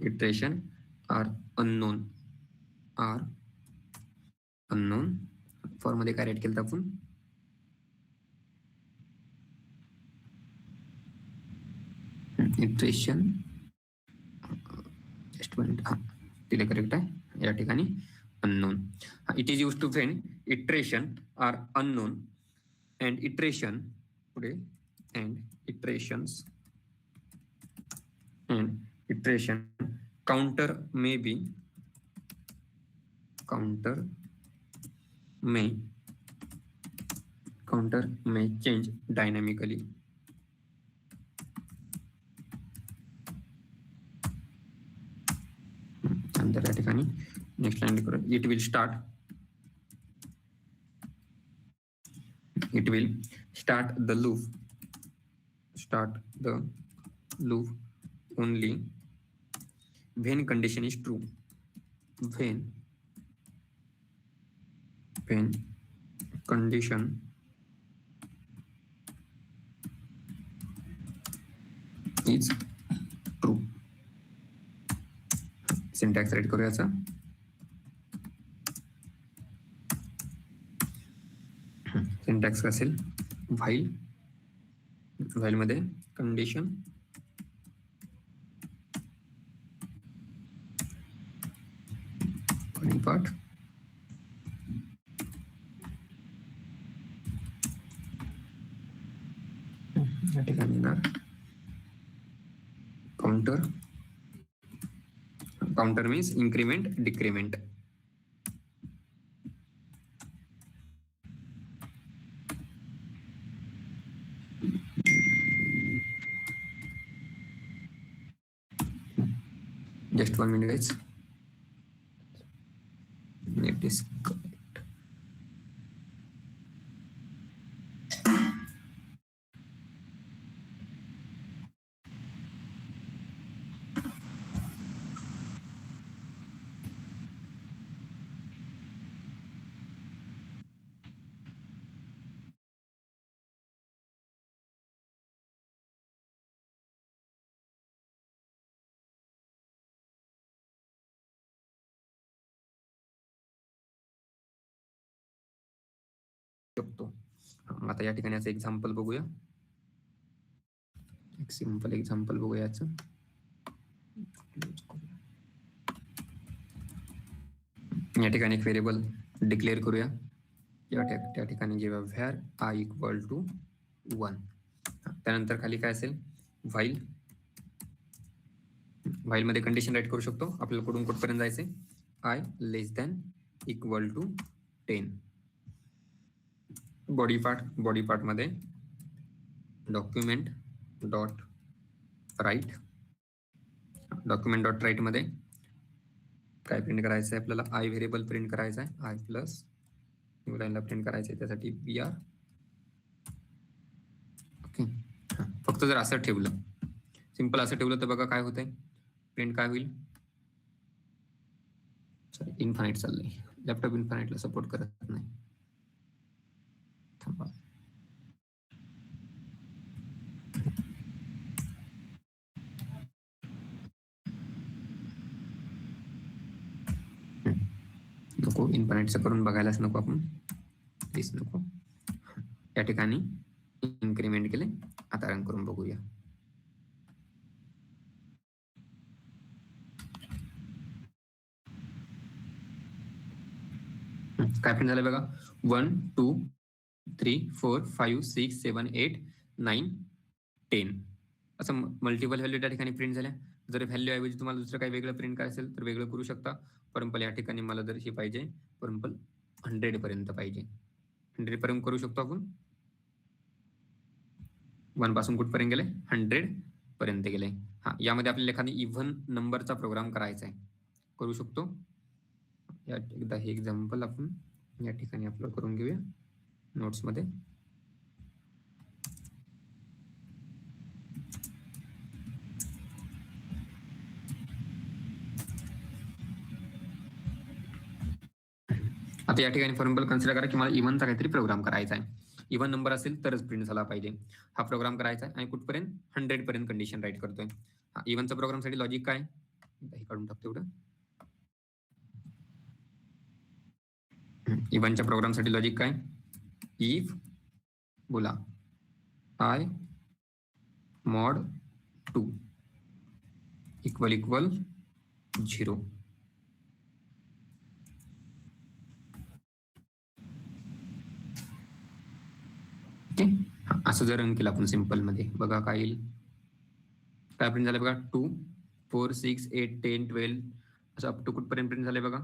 Iteration are unknown. For मध्ये काय right केलं आपण, iteration, just minute, हा तिथे correct आहे. या ठिकाणी unknown. It is use to when iteration are unknown and iteration पुढे and iterations and iteration counter may change dynamically. नंतर या ठिकाणी नेक्स्ट लाईन करू, it will start the loop only when condition is true. When condition is true. Syntax write करूया याचा. Syntax असेल while मध्ये condition part या ठिकाणी येणार counter means increment decrement. Just 1 minute guys. It is correct. शकतो. आता या ठिकाणी असं एक्झाम्पल बघूया. एक सिंपल एक्झाम्पल बघूया याचं. या ठिकाणी एक व्हेरिएबल डिक्लेअर करूया. त्या ठिकाणी जेव्हा व्हॅर आय इक्वल टू 1, त्यानंतर खाली काय असेल, व्हाईल मध्ये कंडिशन राईट करू शकतो. आपल्याला कुठून कुठपर्यंत जायचंय, I less than equal to 10. Body part मध्ये डॉक्युमेंट डॉट राईट मध्ये काय प्रिंट करायचं आहे आपल्याला, आय व्हेरिएबल प्रिंट करायचा आहे, आय प्लस न्यू लाईनला प्रिंट करायचं आहे, त्यासाठी BR. ओके, फक्त जर असं ठेवलं, सिंपल असं ठेवलं तर बघा काय होतंय, प्रिंट काय होईल, सॉरी इन्फानाइट चाललंय, लॅपटॉप इन्फानाइटला सपोर्ट करत नाही. थांबा, नको, इन्फानाइटचं करून बघायलाच नको आपण, प्लीज नको. या ठिकाणी इन्क्रीमेंट केले, आता रन करून बघूया. काय प्रिंट झालं बघा, 1 2 3 4 5 6 7 8 9 10 असं मल्टिपल व्हॅल्यू त्या ठिकाणी प्रिंट झाल्या. जर व्हॅल्यू ऐवजी तुम्हाला दुसरं काही वेगळं प्रिंट करायचं असेल तर वेगळं करू शकता. परंतु या ठिकाणी मला जर हे पाहिजे, परंतु 100 पर्यंत पाहिजे, 100 पर्यंत करू शकतो आपण. 1 पासून कुठपर्यंत गेले, 100 पर्यंत गेले. हा, यामध्ये आपल्याला एखादी इव्हन नंबरचा प्रोग्राम करायचा आहे, करू शकतो. या एकदा हे एक्झाम्पल आपण या ठिकाणी अपलोड करून घेऊया नोट्स मध्ये. आता या ठिकाणी फॉर एक्झाम्पल कन्सिडर करा की मला इव्हनचा काहीतरी प्रोग्राम करायचा आहे. इव्हन नंबर असेल तरच प्रिंट झाला पाहिजे. हा प्रोग्राम करायचा आहे आणि कुठपर्यंत, 100 पर्यंत कंडिशन राईट करतोय. हा इव्हनचा प्रोग्राम साठी लॉजिक काय, हे काढून टाकतो एवढं. इव्हनच्या प्रोग्राम साठी लॉजिक काय, इफ बोला आय मॉड 2 इक्वल 0. ओके, असं जर रन केलं आपण सिंपल मध्ये, बघा काय येईल, काय प्रिंट झालं बघा, 2 4 6 8 10 12 असं अप टू कुठपर्यंत प्रिंट झालंय बघा,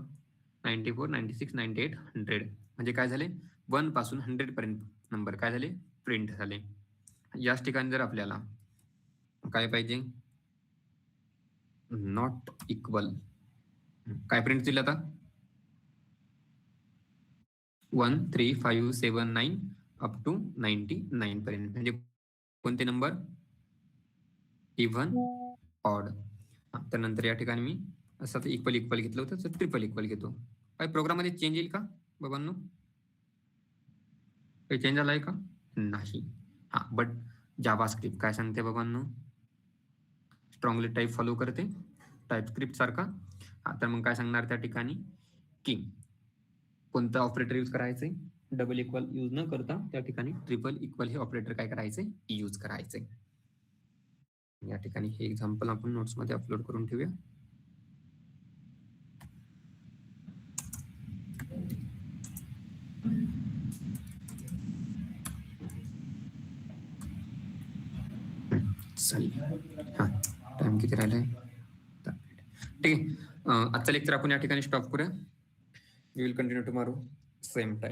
94 96 98 100. म्हणजे काय झाले, 1 पासून 100 पर्यंत नंबर काय झाले, प्रिंट झाले. याच ठिकाणी जर आपल्याला काय पाहिजे, नॉट इक्वल, काय प्रिंट दिलं आता, 1 3 5 7 9 अप टू 99 पर्यंत. म्हणजे कोणते नंबर, इव्हन ऑड. त्यानंतर या ठिकाणी मी असं इक्वल घेतलं होतं तर ट्रिपल इक्वल घेतो. काही प्रोग्राम मध्ये चेंज येईल का बाबांनो, काही चेंज आलाय का, नाही. हा, बट जावास्क्रिप्ट काय सांगते बाबांनो, स्ट्रॉंगली टाईप फॉलो करते टाईपस्क्रिप्ट सारखा. तर मग काय सांगणार त्या ठिकाणी की कोणतं ऑपरेटर यूज करायचंय, डबल इक्वल यूज न करता त्या ठिकाणी ट्रिपल इक्वल हे ऑपरेटर काय करायचंय, यूज करायचंय. या ठिकाणी हे एक्झाम्पल आपण नोट्स मध्ये अपलोड करून ठेवूया. हा, टाइम किती राहिलाय, ठीक आहे. आजचा लेक्चर आपण या ठिकाणी स्टॉप करूया. We will continue tomorrow same time.